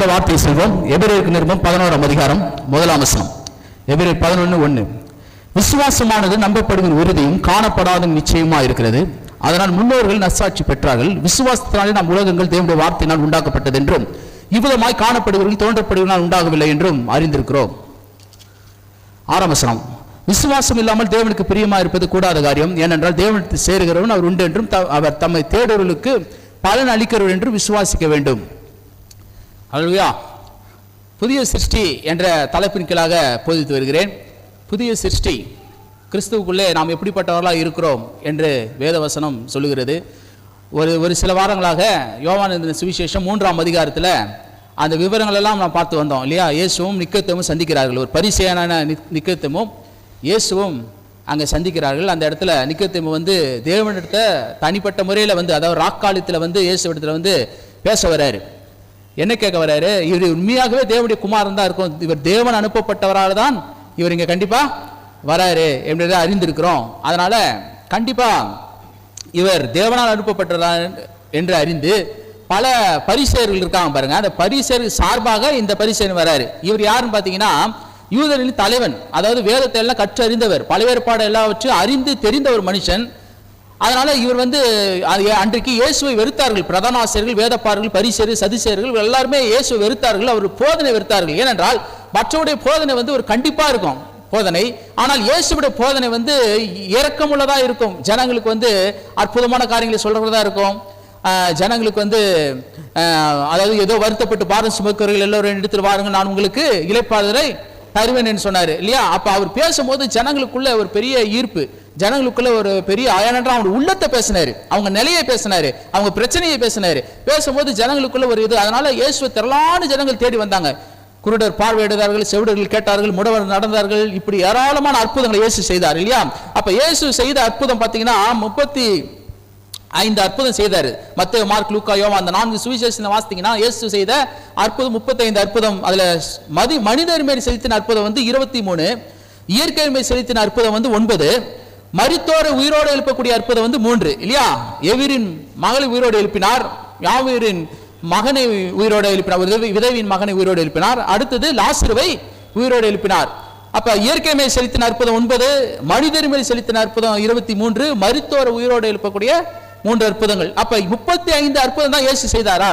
தேவனுடைய வார்த்தை செல்வோம். எபிரேயருக்கு நிருபம் 11ஆம் அதிகாரம் 1ஆம் வசனம். எபிரேயர் 11:1. விசுவாசமானது நம்பப்படுகிற உறுதியும் காணப்படாத நிச்சயமா இருக்கிறது. அதனால் முன்னோர்கள் நற்சாட்சி பெற்றார்கள். விசுவாசத்தினாலே நாம் உலகங்கள் தேவனுடைய வார்த்தையினால் உண்டாக்கப்பட்டது என்றும் இவ்விதமாய் காணப்படுகிறவர்கள் தோன்றப்படுவதால் உண்டாகவில்லை என்றும் அறிந்திருக்கிறோம். 6ஆம் வசனம். விசுவாசம் இல்லாமல் தேவனுக்கு பிரியமா இருப்பது கூடாத காரியம். ஏனென்றால் தேவனுக்கு சேருகிறவன் அவர் உண்டு என்றும் அவர் தம்மை தேடுவர்களுக்கு பலன் அளிக்கிறவர் என்றும் விசுவாசிக்க வேண்டும். அல்லேலூயா. புதிய சிருஷ்டி என்ற தலைப்பின் கீழாக போதித்து வருகிறேன். புதிய சிருஷ்டி, கிறிஸ்துவுக்குள்ளே நாம் எப்படிப்பட்டவர்களாக இருக்கிறோம் என்று வேதவசனம் சொல்லுகிறது. ஒரு சில வாரங்களாக யோவான் சுவிசேஷம் 3ஆம் அதிகாரத்தில் அந்த விவரங்கள் எல்லாம் நாம் பார்த்து வந்தோம் இல்லையா. இயேசுவும் நிக்கோதேமும் சந்திக்கிறார்கள். ஒரு பரிசேயனான நிக்கோதேமும் இயேசுவும் அங்கே சந்திக்கிறார்கள். அந்த இடத்துல நிக்கோதேமு தேவனிடத்த தனிப்பட்ட முறையில் அதாவது ராக்காலத்தில் இயேசு இடத்துல பேச வர்றாரு. என்ன கேட்க வர்றாரு? இவர் உண்மையாகவே தேவனுடைய குமாரன் தான் இருக்கும், இவர் தேவன் அனுப்பப்பட்டவரால் தான் இவர் இங்கே கண்டிப்பாக வராரு என்பதை அறிந்திருக்கிறோம். அதனால கண்டிப்பாக இவர் தேவனால் அனுப்பப்பட்டவர் என்று அறிந்து பல பரிசேயர்கள் இருக்காங்க பாருங்க. அந்த பரிசேயர்கள் சார்பாக இந்த பரிசேயன் வராரு. இவர் யாருன்னு பார்த்தீங்கன்னா யூதர்களின் தலைவன், அதாவது வேதத்தை எல்லாம் கற்றறிந்தவர், பல ஏற்பாடு எல்லாவற்றையும் அறிந்து தெரிந்த ஒரு மனுஷன். அதனால இவர் அன்றைக்கு இயேசுவை வெறுத்தார்கள். பிரதான ஆசிரியர்கள், வேதப்பாரர்கள், பரிசேயர்கள், சதுசேயர்கள் எல்லாருமே இயேசுவை வெறுத்தார்கள். அவர் போதனை வெறுத்தார்கள். ஏனென்றால் மற்றவருடைய போதனை ஒரு கண்டிப்பா இருக்கும் போதனை. ஆனால் இயேசுடைய போதனை இரக்கமுள்ளதா இருக்கும். ஜனங்களுக்கு அற்புதமான காரியங்களை சொல்றதா இருக்கும். ஜனங்களுக்கு அதாவது ஏதோ வருத்தப்பட்டு பாரம் சுமக்கிறவர்கள் எல்லோரும் இடத்தில் வாருங்க, நான் உங்களுக்கு இளைப்பாறுதலை தருவேன் என்று சொன்னாரு இல்லையா. அப்ப அவர் பேசும்போது ஜனங்களுக்குள்ள ஒரு பெரிய ஈர்ப்பு, ஜனங்களுக்குள்ள ஒரு பெரிய ஏனென்றால் அவங்க உள்ளத்தை பேசினாரு, அவங்க நிலையை பேசினாரு, அவங்க பிரச்சனையை பேசினாரு. பேசும்போது ஜனங்களுக்குள்ள ஒரு இது. அதனால இயேசுவை திரளான ஜனங்கள் தேடி வந்தாங்க. குருடர் பார்வையிடுதார்கள், செவிடர்கள் கேட்டார்கள், முடவர் நடந்தார்கள். இப்படி ஏராளமான அற்புதங்களை இயேசு செய்தார் இல்லையா. அப்ப இயேசு செய்த அற்புதம் பார்த்தீங்கன்னா 35 அற்புதம் செய்தாரு. மத்தேயு, மார்க், லூக்கா, யோவான் அந்த 4 சுவிசேஷங்களை வாசித்தீங்கன்னா இயேசு செய்த அற்புதம் 35 அற்புதம். அதுல மனிதர் மேல் செலுத்தின அற்புதம் 23, இயற்கை மேல் செலுத்தின அற்புதம் 9, மரித்தோரை உயிரோடு எழுப்பக்கூடிய அற்புதம் 3 இல்லையா. எவிரின் மகளை உயிரோடு எழுப்பினார், யாவீரின் மகனை உயிரோடு எழுப்பினார், விதவியின் மகனை உயிரோடு எழுப்பினார். அடுத்தது லாசருவை உயிரோடு எழுப்பினார். அப்ப இயற்கை மேல் செலுத்தின அற்புதம் 9, மனிதர் மேல் செலுத்தின அற்புதம் 23, மரித்தோரை உயிரோடு எழுப்பக்கூடிய 3 அற்புதங்கள். அப்ப 35 அற்புதம் தான் இயேசு செய்தாரா?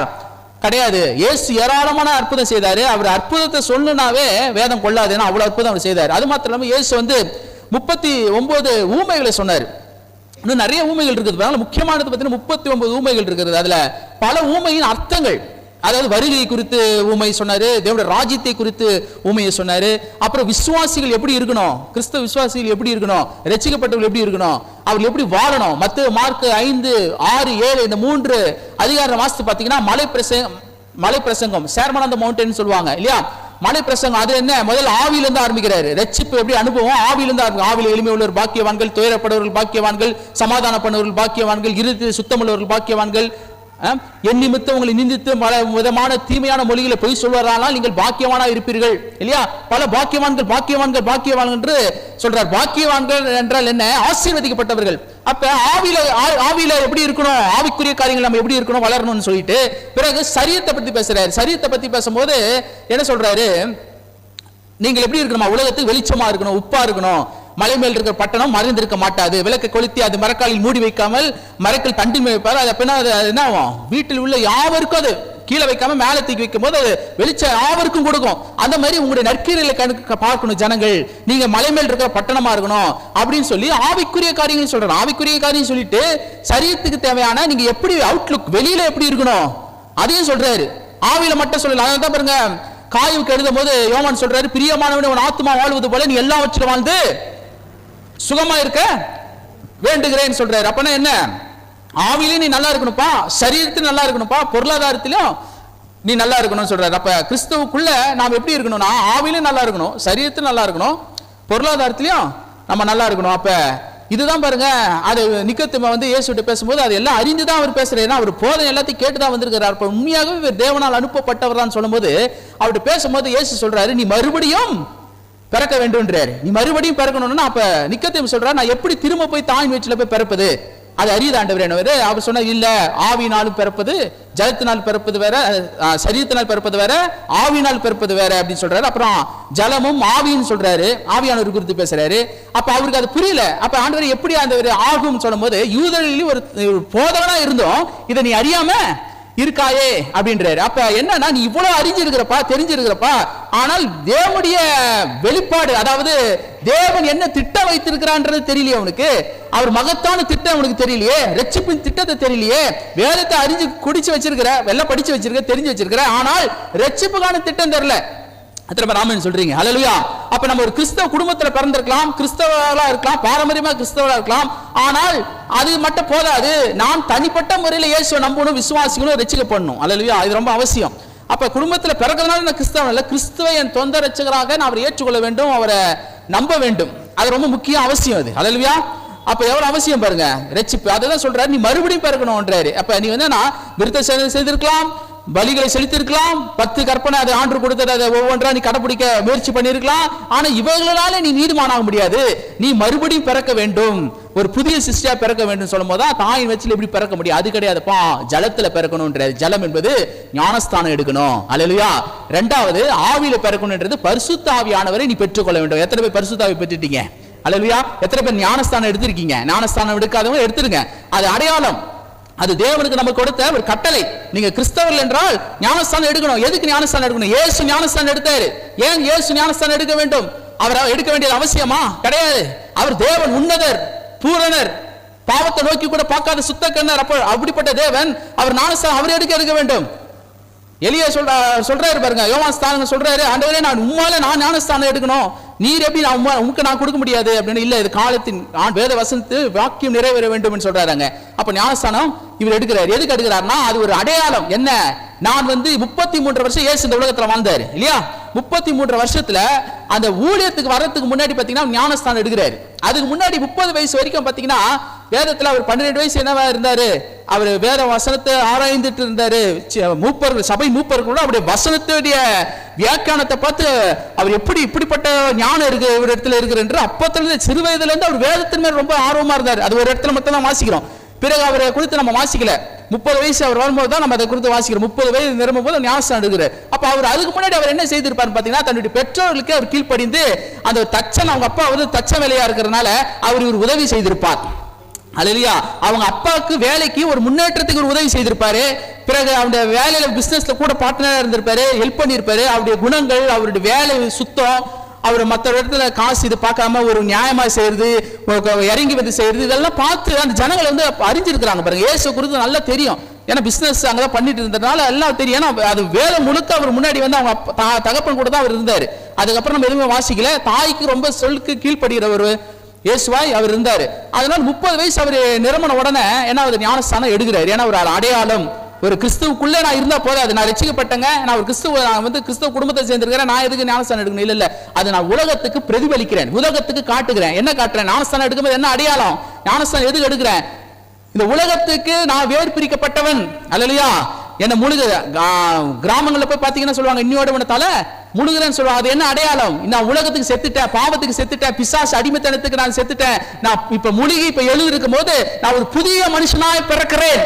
கிடையாது. இயேசு ஏராளமான அற்புதம் செய்தாரு. அவர் அற்புதத்தை சொல்லணும்னாவே வேதம் கொள்ளாது, அவ்வளவு அற்புதம் அவர் செய்தார். அது மாத்திரம் இல்லாம இயேசு 39 ஊமைகளை சொன்னார். இன்னும் நிறைய ஊமைகள் இருக்குது. முக்கியமானது பார்த்தீங்கன்னா 39 ஊமைகள் இருக்கிறது. அதுல பல ஊமையின் அர்த்தங்கள், அதாவது வருகை குறித்து ஊமை சொன்னாரு, தேவனுடைய ராஜ்யத்தை குறித்து ஊமையை சொன்னாரு. அப்புறம் விசுவாசிகள் எப்படி இருக்கணும், கிறிஸ்தவ விசுவாசிகள் எப்படி இருக்கணும், ரட்சிக்கப்பட்டவர்கள் எப்படி இருக்கணும், அவர்கள் எப்படி வாழணும். மத்தேயு, மார்க் 5, 6, 7 இந்த 3 அதிகாரம் வாசித்து பார்த்தீங்கன்னா மலை பிரசங்கம், சேர்மன் ஆன் தி மவுண்டன் சொல்லுவாங்க இல்லையா. மலை பிரசங்கம் அது என்ன? முதல்ல ஆவியிலிருந்து ஆரம்பிக்கிறாரு. ரட்சிப்பு எப்படி அனுபவம் ஆவியிலிருந்து ஆரம்பிக்கும். ஆவியில் எளிமை உள்ளவர் பாக்கியவான்கள், துயரப்படுவர்கள் பாக்கியவான்கள், சமாதான பண்ணுவர்கள் பாக்கியவான்கள், இருதயத்தில் சுத்தமுள்ளவர்கள் பாக்கியவான்கள், என் நிமித்தம் உங்களை நிந்தித்து பல விதமான தீமையான மொழிகளை பொய் சொல்வாரானால் நீங்கள் பாக்கியவானா இருப்பீர்கள் இல்லையா. பல பாக்கியவான்கள் பாக்கியவான்கள் பாக்கியவான்கள் என்று சொல்றார். பாக்கியவான்கள் என்றால் என்ன? ஆசீர்வதிக்கப்பட்டவர்கள். அப்ப ஆவியில எப்படி இருக்கணும், ஆவிக்குரிய காரியங்கள் நம்ம எப்படி இருக்கணும், வளரணும்னு சொல்லிட்டு பிறகு சரீரத்தை பத்தி பேசுறாரு. சரீரத்தை பத்தி பேசும்போது என்ன சொல்றாரு? நீங்கள் எப்படி இருக்கணுமா? உலகத்துக்கு வெளிச்சமா இருக்கணும், உப்பா இருக்கணும். மலை மேல் இருக்கிற பட்டணம் மறைந்திருக்க மாட்டாது. விளக்கை கொளுத்தி அது மரக்காலில் மூடி வைக்காமல் மரக்கல் தண்டில் வைப்பார். அது என்ன ஆகும்? வீட்டில் உள்ள யாவருக்கும் அது கீழே வைக்காம மேலே தூக்கி வைக்கும் போது அது வெளிச்சம் யாவருக்கும் கொடுக்கும். அந்த மாதிரி உங்களுடைய நற்கிரிகளை பார்க்கணும் ஜனங்கள். நீங்க மலை மேல் இருக்கிற பட்டணமா இருக்கணும் அப்படின்னு சொல்லி ஆவிக்குரிய காரியங்கள் சொல்றாங்க. ஆவிக்குரிய காரியம் சொல்லிட்டு சரீரத்துக்கு தேவையான நீங்க எப்படி அவுட்லுக், வெளியில எப்படி இருக்கணும் அதையும் சொல்றாரு. ஆவியில மட்டும் சொல்லல. அதான் பாருங்க, காயுக்கு எழுதும் போது யோவான் சொல்றாரு, பிரியமானவனே உன் ஆத்துமா வாழ்வது போல நீ எல்லாவற்றிலும் வாழ்ந்து சுகமா இருக்க வேண்டுகிறேன்னு சொல்றாரு. அப்பனா என்ன? ஆவியிலும் நீ நல்லா இருக்கணும்ப்பா, சரீரத்திலும் நல்லா இருக்கணும்ப்பா, பொருளாதாரத்திலும் நீ நல்லா இருக்கணும்னு சொல்றாரு. அப்ப கிறிஸ்துவுக்குள்ள நாம் எப்படி இருக்கணும்னா ஆவியிலும் நல்லா இருக்கணும், சரீரத்திலும் நல்லா இருக்கணும், பொருளாதாரத்திலையும் நம்ம நல்லா இருக்கணும். அப்ப இதுதான் பாருங்க. அது நிக்கோதேமு இயேசுகிட்ட பேசும்போது அது எல்லாம் அறிந்துதான் அவர் பேசுறாரு. அவர் போதனை எல்லாத்தையும் கேட்டுதான் வந்திருக்கிறார். அப்ப உண்மையாகவே இவர் தேவனால் அனுப்பப்பட்டவர் தான் சொல்லும்போது அவர்கிட்ட பேசும்போது இயேசு சொல்றாரு, நீ மறுபடியும் பிறக்க வேண்டும்ன்றாரு. நீ மறுபடியும் பிறக்கணும்னா அப்ப நிக்கோதேமு சொல்றாரு, நான் எப்படி திரும்ப போய் தாயின் வயிற்றில போய் பிறப்பது அது அறியுது ஆண்டவர் என்னவரு. அவர் சொன்ன இல்ல, ஆவியினாலும் பிறப்பது ஜலத்தினால் பிறப்பது வேற, சரீரத்தினால் பிறப்பது வேற, ஆவியினால் பிறப்பது வேற அப்படின்னு சொல்றாரு. அப்புறம் ஜலமும் ஆவின்னு சொல்றாரு, ஆவியானவர் குறித்து பேசுறாரு. அப்ப அவருக்கு அது புரியல. அப்ப ஆண்டவர் எப்படி ஆண்டவர் ஆகும் சொல்லும் போது, யூதர்களில் ஒரு போதகனா இருந்தோம் இதை நீ அறியாம இருக்காயே அப்படின்றாரு. அப்ப என்னன்னா, நீ இவ்வளவு அறிஞ்சிருக்கிறப்பா, தெரிஞ்சிருக்கிறப்பா, ஆனால் தேவனுடைய வெளிப்பாடு, அதாவது தேவன் என்ன திட்டம் வைத்திருக்கிறான்றது தெரியலையே அவனுக்கு. அவர் மகத்தான திட்டம் அவனுக்கு தெரியலையே, ரட்சிப்பின் திட்டத்தை தெரியலையே. வேதத்தை அறிஞ்சு குடிச்சு வச்சிருக்கிற, வெள்ளம் படிச்சு வச்சிருக்க, தெரிஞ்சு வச்சிருக்கிற, ஆனால் ரட்சிப்புக்கான திட்டம் தெரியல. ராமன் சொல்றீங்க. ஹல்லேலூயா. அப்ப நம்ம ஒரு கிறிஸ்தவ குடும்பத்துல பிறந்திருக்கலாம், கிறிஸ்தவர்களா இருக்கலாம், பாரம்பரியமா கிறிஸ்தவர்களா இருக்கலாம். ஆனால் அது மட்டும் போதாது, நான் தனிப்பட்ட முறையில் இயேசுவை நம்பணும், விசுவாசிக்கணும், ரட்சிக்கப்படணும். ஹல்லேலூயா. இது ரொம்ப அவசியம். அப்ப குடும்பத்துல பிறக்கிறதுனால நான் கிறிஸ்தவன் இல்ல, கிறிஸ்துவை என் சொந்த ரட்சகராக நான் அவரை ஏற்றுக்கொள்ள வேண்டும், அவரை நம்ப வேண்டும். அது ரொம்ப முக்கிய அவசியம் அது. ஹல்லேலூயா. அப்ப எவ்வளவு அவசியம் பாருங்க ரட்சிப்பு. அதுதான் சொல்றாரு, நீ மறுபடியும் பிறக்கணும்ன்றாரு. அப்ப நீ வந்து விருத்த சேதனம் செய்திருக்கலாம், பலிகளை செலுத்திருக்கலாம், 10 கற்பனை அது ஆண்டு கொடுத்தது, அதை ஒவ்வொன்றா நீ கடைபிடிக்க முயற்சி பண்ணிருக்கலாம். ஆனா இவங்களால நீ நீதிமானாக முடியாது. நீ மறுபடியும் பிறக்க வேண்டும், ஒரு புதிய சிருஷ்டியா பிறக்க வேண்டும் சொல்லும் போது தாயின் வச்சில எப்படி பிறக்க முடியும்? அது கிடையாதுப்பா, ஜலத்துல பிறக்கணும்ன்றது. ஜலம் என்பது ஞானஸ்தானம் எடுக்கணும். அல்லேலூயா. இரண்டாவது ஆவியில பிறக்கணும்ன்றது பரிசுத்த ஆவியானவரை நீ பெற்றுக்கொள்ள வேண்டும். எத்தனை பேர் பரிசுத்த ஆவி பெற்றுட்டீங்க? அல்லேலூயா. எத்தனை பேர் ஞானஸ்தானம் எடுத்திருக்கீங்க? ஞானஸ்தானம் எடுக்காதவங்க எடுத்துருங்க. அது அடையாளம், அது தேவனுக்கு நமக்கு கொடுத்த ஒரு கட்டளை. நீங்க கிறிஸ்தவர்கள் என்றால் ஞானஸ்தானம் எடுக்கணும். எதுக்கு ஞானஸ்தானம் எடுக்கணும்? இயேசு ஞானஸ்தானம் எடுத்தாரு. ஏன் இயேசு ஞானஸ்தானம் எடுக்க வேண்டும்? அவர் எடுக்க வேண்டியது அவசியமா? கிடையாது. அவர் தேவன், உன்னதர், பூரணர், பாவத்தை நோக்கி கூட பார்க்காத சுத்த கண்ணர். அப்படிப்பட்ட தேவன் அவர் ஞானஸ்தானம் அவர் எடுக்க வேண்டும். எலியா சொல்றாரு பாருங்க, யோவான் ஸ்தானம் சொல்றாரு, ஆண்டவரே நான் உம்மால நான் ஞானஸ்தானம் எடுக்கணும், நீர் எப்படி உமக்கு நான் கொடுக்க முடியாது அப்படின்னு. இல்ல, இது காலத்தின் வேத வசனத்து வாக்கியம் நிறைவேற வேண்டும் சொல்றாங்க. அப்ப ஞானஸ்தானம் இவர் எடுக்கிறார். எதுக்கு எடுக்கிறார்னா, அது ஒரு அடையாளம். என்ன, நான் 33 வருஷம் இயேசு இந்த உலகத்துல வாழ்ந்தாரு இல்லையா? 33 வருஷத்துல அந்த ஊழியத்துக்கு வர்றதுக்கு முன்னாடி பாத்தீங்கன்னா ஞானஸ்தானம் எடுக்கிறாரு. அதுக்கு முன்னாடி 30 வயசு வரைக்கும் பாத்தீங்கன்னா வேதத்துல அவர் 12 வயசு என்னவா இருந்தாரு? அவர் வேத வசனத்தை ஆராய்ந்துட்டு இருந்தாரு. மூப்பர்கள், சபை மூப்பர்கள் கூட அவருடைய வசனத்துடைய வியாக்கியானத்தை பார்த்து அவர் எப்படி இப்படிப்பட்ட ஞானம் இருக்கு ஒரு இடத்துல இருக்கு என்று அப்பத்துல சிறு வயதுல இருந்து அவர் வேதத்தின் மேல் ரொம்ப ஆர்வமா இருந்தார். அது ஒரு இடத்துல மட்டும் தான் வாசிக்கிறோம். பிறகு அவரை குறித்து நம்ம வாசிக்கல. 30 வயசு அவர் வரும்போது தான் நம்ம அதை குறித்து வாசிக்கிறோம். 30 வயது நிரம்பும் போது ஞானஸ்தானம் எடுக்கிறார். அப்ப அவர் அதுக்கு முன்னாடி அவர் என்ன செய்திருப்பார் பாத்தீங்கன்னா, தன்னுடைய பெற்றோர்களுக்கு அவர் கீழ்ப்படிந்து, அந்த தச்சன், அவங்க அப்பா வந்து தச்ச வேலையா இருக்கிறதுனால அவர் ஒரு உதவி செய்திருப்பார். அல்லேலூயா. அவங்க அப்பாவுக்கு வேலைக்கு ஒரு முன்னேற்றத்துக்கு ஒரு உதவி செய்திருப்பாரு. பிறகு அவருடைய வேலையில பிசினஸ்ல கூட பார்ட்னரா இருந்திருப்பாரு, ஹெல்ப் பண்ணிருப்பாரு. அவருடைய குணங்கள், அவருடைய வேலை சுத்தம், அவர் மற்ற இடத்துல காசு இது பார்க்காம ஒரு நியாயமா செய்யறது, இறங்கி வந்து செய்யறது, இதெல்லாம் பார்த்து அந்த ஜனங்கள் வந்து அறிஞ்சிருக்கிறாங்க பாருங்க. இயேசு குறித்து நல்லா தெரியும். ஏன்னா பிசினஸ் அங்கதான் பண்ணிட்டு இருந்ததுனால எல்லாம் தெரியும். ஏன்னா அது வேலை முழுக்க அவர் முன்னாடி வந்து அவங்க தகப்பன் கூட தான் அவர் இருந்தாரு. அதுக்கப்புறம் நம்ம எதுவுமே வாசிக்கல. தாய்க்கு ரொம்ப சொல்லுக்கு கீழ்ப்படுகிற ஒரு இயேசுவாய் அவர் இருந்தாரு. அதனால 30 வயசு அவர் நிரம்பின உடனே என்ன ஞானஸ்தானம் எடுக்கிறாரு. ஏன்னா ஒரு அடையாளம், ஒரு கிறிஸ்துவுக்குள்ளே நான் இருந்தா போதாது, நான் ரட்சிக்கப்பட்டேங்க, நான் ஒரு கிறிஸ்துவ குடும்பத்தை சேர்ந்திருக்கிறேன், நான் எதுக்கு ஞானஸ்தானம் எடுக்கணும்? இல்ல, அது நான் உலகத்துக்கு பிரதிபலிக்கிறேன், உலகத்துக்கு காட்டுகிறேன். என்ன காட்டுறேன்? ஞானஸ்தானம் எடுக்கும்போது என்ன அடையாளம்? ஞானஸ்தானம் எதுக்கு எடுக்கிறேன்? இந்த உலகத்துக்கு நான் வேறு பிரிக்கப்பட்டவன். அல்லேலூயா. என்ன முழுக கிராமங்களில் போய் பார்த்தீங்கன்னா சொல்லுவாங்க, இன்னையோட உனத்தால முழுகிறேன்னு சொல்லுவாங்க. அது என்ன அடையாளம்? நான் உலகத்துக்கு செத்துட்டேன், பாவத்துக்கு செத்துட்டேன், பிசாசு அடிமைத்தனத்துக்கு நான் செத்துட்டேன், நான் இப்ப முழுகி இப்ப எழுதி இருக்கும் போது நான் ஒரு புதிய மனுஷனாய் பிறக்கிறேன்.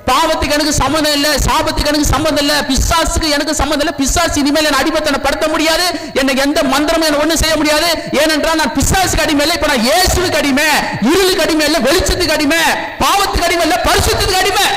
பாவத்துக்கு எனக்கு சம்பந்தம் இல்ல, சாபத்துக்கு எனக்கு சம்பந்தம் இல்ல, பிசாசுக்கு எனக்கு சம்பந்தம் இல்ல. பிசாசு இனிமேல் என் அடிமைத்தனை படுத்த முடியாது, எனக்கு எந்த மந்திரமும் என்ன ஒண்ணும் செய்ய முடியாது. ஏனென்றால் நான் பிசாசுக்கு அடிமை இல்லை, இப்ப நான் இயேசுவுக்கு அடிமை. இருளுக்கு அடிமை இல்ல, வெளிச்சத்துக்கு அடிமை. பாவத்துக்கு அடிமை இல்ல, பரிசுத்தத்துக்கு அடிமை.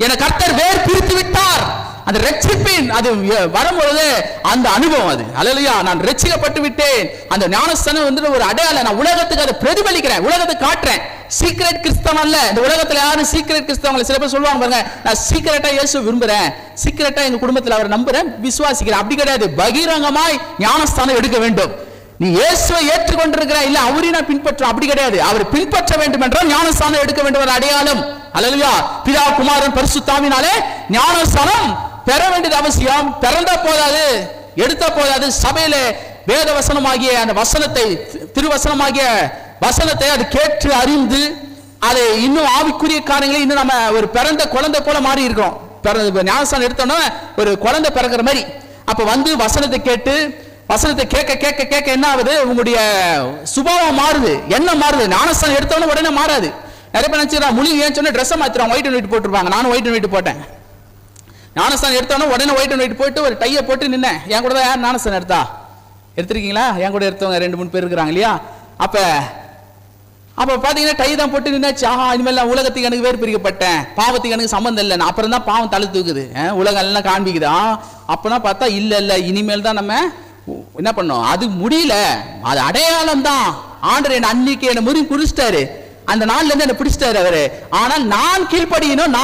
என கர்த்தர் வேறு பிரித்து விட்டார். அந்த ரட்சிப்பின் அது வரும்பொழுது அந்த அனுபவம் அது. அல்லேலூயா. நான் ரட்சிக்கப்பட்டு விட்டேன். அந்த ஞானஸ்தானம் வந்து ஒரு அடையாளம். நான் உலகத்துக்கு அதை பிரதிபலிக்கிறேன், உலகத்துக்கு காட்டுறேன். சீக்ரெட் கிறிஸ்தவன் அல்ல. இந்த உலகத்துல யாரும் சீக்ரெட் கிறிஸ்தவங்க சில பேர் சொல்லுவாங்க பாருங்க, நான் சீக்ரெட்டா இயேசு விரும்புறேன், சீக்ரெட்டா எங்க குடும்பத்தில் அவரை நம்புறேன், விசுவாசிக்கிறேன். அப்படி கிடையாது. பகிரங்கமாய் ஞானஸ்தானம் எடுக்க வேண்டும். நீ இயேசுவை ஏற்றுக்கொண்டிருக்கிற, இல்ல அவரையும் நான் பின்பற்ற, அப்படி கிடையாது. அவரை பின்பற்ற வேண்டும் என்றால் ஞானஸ்தானம் எடுக்க வேண்டும், ஒரு அடையாளம். அல்லேலூயா. பிதா குமாரன் பரிசுத்த ஆவியினாலே ஞானஸ்தானம் பெற வேண்டியது அவசியம். பிறந்தா போதாது, எடுத்த போதாது. சபையில வேத வசனமாகிய அந்த வசனத்தை, திருவசனமாகிய வசனத்தை அது கேட்டு அறிந்து அதை இன்னும் ஆவிக்குரிய காரியங்களை இன்னும் நம்ம ஒரு பிறந்த குழந்தை போல மாறி இருக்கோம். ஞானஸ்தானம் எடுத்தோம்னா ஒரு குழந்தை பிறக்கிற மாதிரி. அப்ப வந்து வசனத்தை கேட்டு, வசனத்தை கேட்க கேட்க கேட்க என்ன ஆகுது? உங்களுடைய சுபாவம் மாறுது, என்ன மாறுது? ஞானஸ்தானம் எடுத்தோன்னு உடனே மாறாது. நிறைய பேர் நினைச்சுக்கிறான் முழு ஏன் சொன்னா ட்ரெஸ்ஸை மாத்திரம் ஒயிட் அண்ட் ஒயிட் போட்டுருப்பாங்க. நானும் ஒயிட் அண்ட் ஒயிட் போட்டேன். ஞானஸ்தானம் எடுத்தோன்னா உடனே ஒயிட் அண்ட் ஒயிட் போட்டு ஒரு டையை போட்டு நின்னேன். என் கூட தான் யார் ஞானஸ்தானம் எடுத்திருக்கீங்களா? என் கூட எடுத்தவங்க 2-3 பேர் இருக்கிறாங்க இல்லையா? அப்ப பாத்தீங்கன்னா டை தான் போட்டு நின்னாச்சு. ஆஹா, இனிமேல் உலகத்துக்கு எனக்கு வேறு பிரிக்கப்பட்டேன், பாவத்துக்கு எனக்கு சம்பந்தம் இல்லை. அப்புறம் தான் பாவம் தலை தூக்குது, உலகம் எல்லாம் காண்பிக்குதா? அப்பதான் பார்த்தா இல்ல இனிமேல் தான் நம்ம என்ன பண்ணோம். அது முடியல, அது அடையாளம் தான். ஆண்டவர் என்ன அன்னைக்கு என்ன முறி குறிச்சிட்டாரு, அந்த நாள்ல இருந்து என்ன பிடிச்சிட்டாரு அவரு. ஆனால் நான் கீழ்ப்படியணும்.